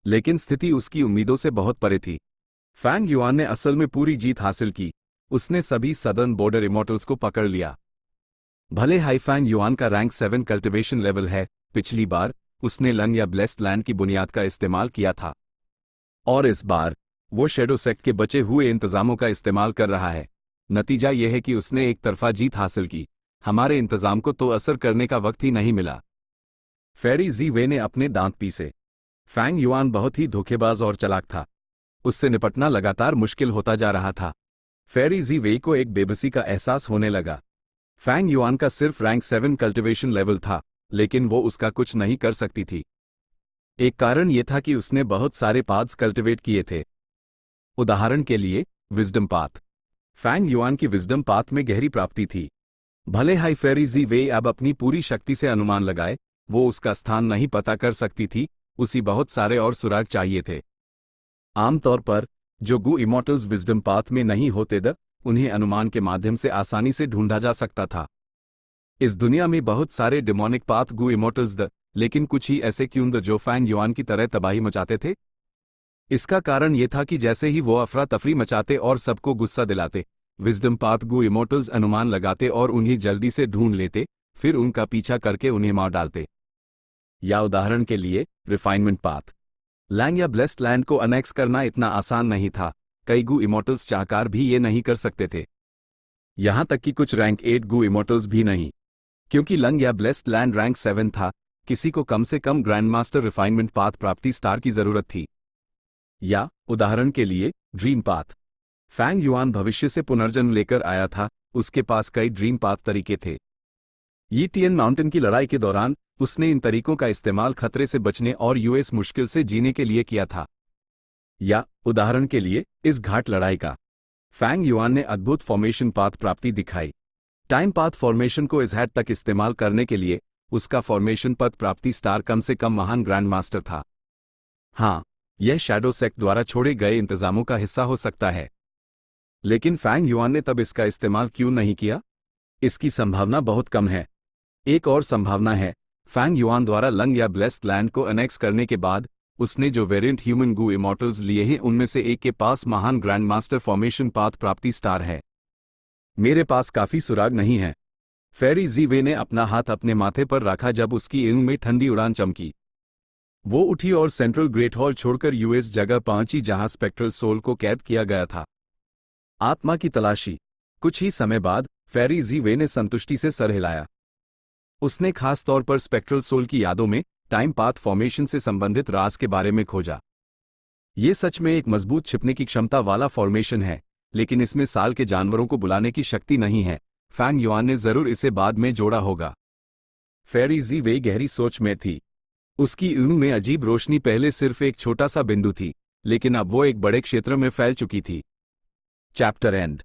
A: लेकिन स्थिति उसकी उम्मीदों से बहुत परे थी। फैंग युआन ने असल में पूरी जीत हासिल की। उसने सभी सदर्न बॉर्डर इमॉर्टल्स को पकड़ लिया। भले हाई फैंग युआन का रैंक 7 कल्टिवेशन लेवल है, पिछली बार उसने लंग या ब्लेस्ड लैंड की बुनियाद का इस्तेमाल किया था, और इस बार वो शैडो सेक्ट के बचे हुए इंतजामों का इस्तेमाल कर रहा है। नतीजा यह है कि उसने एक तरफा जीत हासिल की। हमारे इंतजाम को तो असर करने का वक्त ही नहीं मिला। फेरी जी वे ने अपने दांत पीसे। फैंग युआन बहुत ही धोखेबाज और चालाक था। उससे निपटना लगातार मुश्किल होता जा रहा था। फेरी जी वे को एक बेबसी का एहसास होने लगा। फैंग युआन का सिर्फ रैंक 7 कल्टिवेशन लेवल था, लेकिन वो उसका कुछ नहीं कर सकती थी। एक कारण यह था कि उसने बहुत सारे पाथ्स कल्टिवेट किए थे। उदाहरण के लिए विजडम पाथ। फैंग युआन की विजडम पाथ में गहरी प्राप्ति थी। भले हाई फेरी जी वे अब अपनी पूरी शक्ति से अनुमान लगाए, वो उसका स्थान नहीं पता कर सकती थी। उसी बहुत सारे और सुराग चाहिए थे। आमतौर पर जो गु इमॉर्टल्स विजडम पाथ में नहीं होते उन्हें अनुमान के माध्यम से आसानी से ढूंढा जा सकता था। इस दुनिया में बहुत सारे डिमोनिक पाथ गु इमॉर्टल्स लेकिन कुछ ही ऐसे क्यों जो फैंग युआन की तरह तबाही मचाते थे। इसका कारण यह था कि जैसे ही वो अफरा तफरी मचाते और सबको गुस्सा दिलाते, विजडम पाथ गु इमॉर्टल्स अनुमान लगाते और उन्हें जल्दी से ढूंढ लेते, फिर उनका पीछा करके उन्हें मार डालते। या उदाहरण के लिए रिफाइनमेंट पाथ। लैंग या ब्लेस्ड लैंड को अनेक्स करना इतना आसान नहीं था। कई गु इमॉर्टल्स चाहकर भी ये नहीं कर सकते थे। यहां तक कि कुछ रैंक 8 गु इमॉर्टल्स भी नहीं। क्योंकि लंग या ब्लेस्ड लैंड रैंक 7 था, किसी को कम से कम ग्रैंड मास्टर रिफाइनमेंट पाथ प्राप्ति स्टार की जरूरत थी। या उदाहरण के लिए ड्रीम पाथ। फैंग युआन भविष्य से पुनर्जन्म लेकर आया था, उसके पास कई ड्रीम पाथ तरीके थे। यीटियन माउंटेन की लड़ाई के दौरान उसने इन तरीकों का इस्तेमाल खतरे से बचने और यूएस मुश्किल से जीने के लिए किया था। या उदाहरण के लिए इस घाट लड़ाई का फैंग युआन ने अद्भुत फॉर्मेशन पाथ प्राप्ति दिखाई। टाइम पाथ फॉर्मेशन को इस हैट तक इस्तेमाल करने के लिए उसका फॉर्मेशन पथ प्राप्ति स्टार कम से कम महान ग्रैंड मास्टर था। हाँ, यह शैडो सेक्ट द्वारा छोड़े गए इंतजामों का हिस्सा हो सकता है। लेकिन फैंग युआन ने तब इसका इस्तेमाल क्यों नहीं किया? इसकी संभावना बहुत कम है। एक और संभावना है, फैंग युआन द्वारा लंग या ब्लेस्ड लैंड को अनेक्स करने के बाद उसने जो वेरिएंट ह्यूमन गु इमॉर्टल्स लिए हैं उनमें से एक के पास महान ग्रैंड मास्टर फॉर्मेशन पाथ प्राप्ति स्टार है। मेरे पास काफी सुराग नहीं है। फेरी जी वे ने अपना हाथ अपने माथे पर रखा जब उसकी ईंग में ठंडी उड़ान चमकी। वो उठी और सेंट्रल ग्रेट हॉल छोड़कर यूएस जगह पहुंची जहां स्पेक्ट्रल सोल को कैद किया गया था। आत्मा की तलाशी। कुछ ही समय बाद फेरी जी वे ने संतुष्टि से सर हिलाया। उसने खास तौर पर स्पेक्ट्रल सोल की यादों में टाइम पाथ फॉर्मेशन से संबंधित राज के बारे में खोजा। ये सच में एक मजबूत छिपने की क्षमता वाला फॉर्मेशन है, लेकिन इसमें साल के जानवरों को बुलाने की शक्ति नहीं है। फैंग युआन ने जरूर इसे बाद में जोड़ा होगा। फेरी जी वे गहरी सोच में थी। उसकी ऊँग में अजीब रोशनी पहले सिर्फ एक छोटा सा बिंदु थी, लेकिन अब वो एक बड़े क्षेत्र में फैल चुकी थी। Chapter and.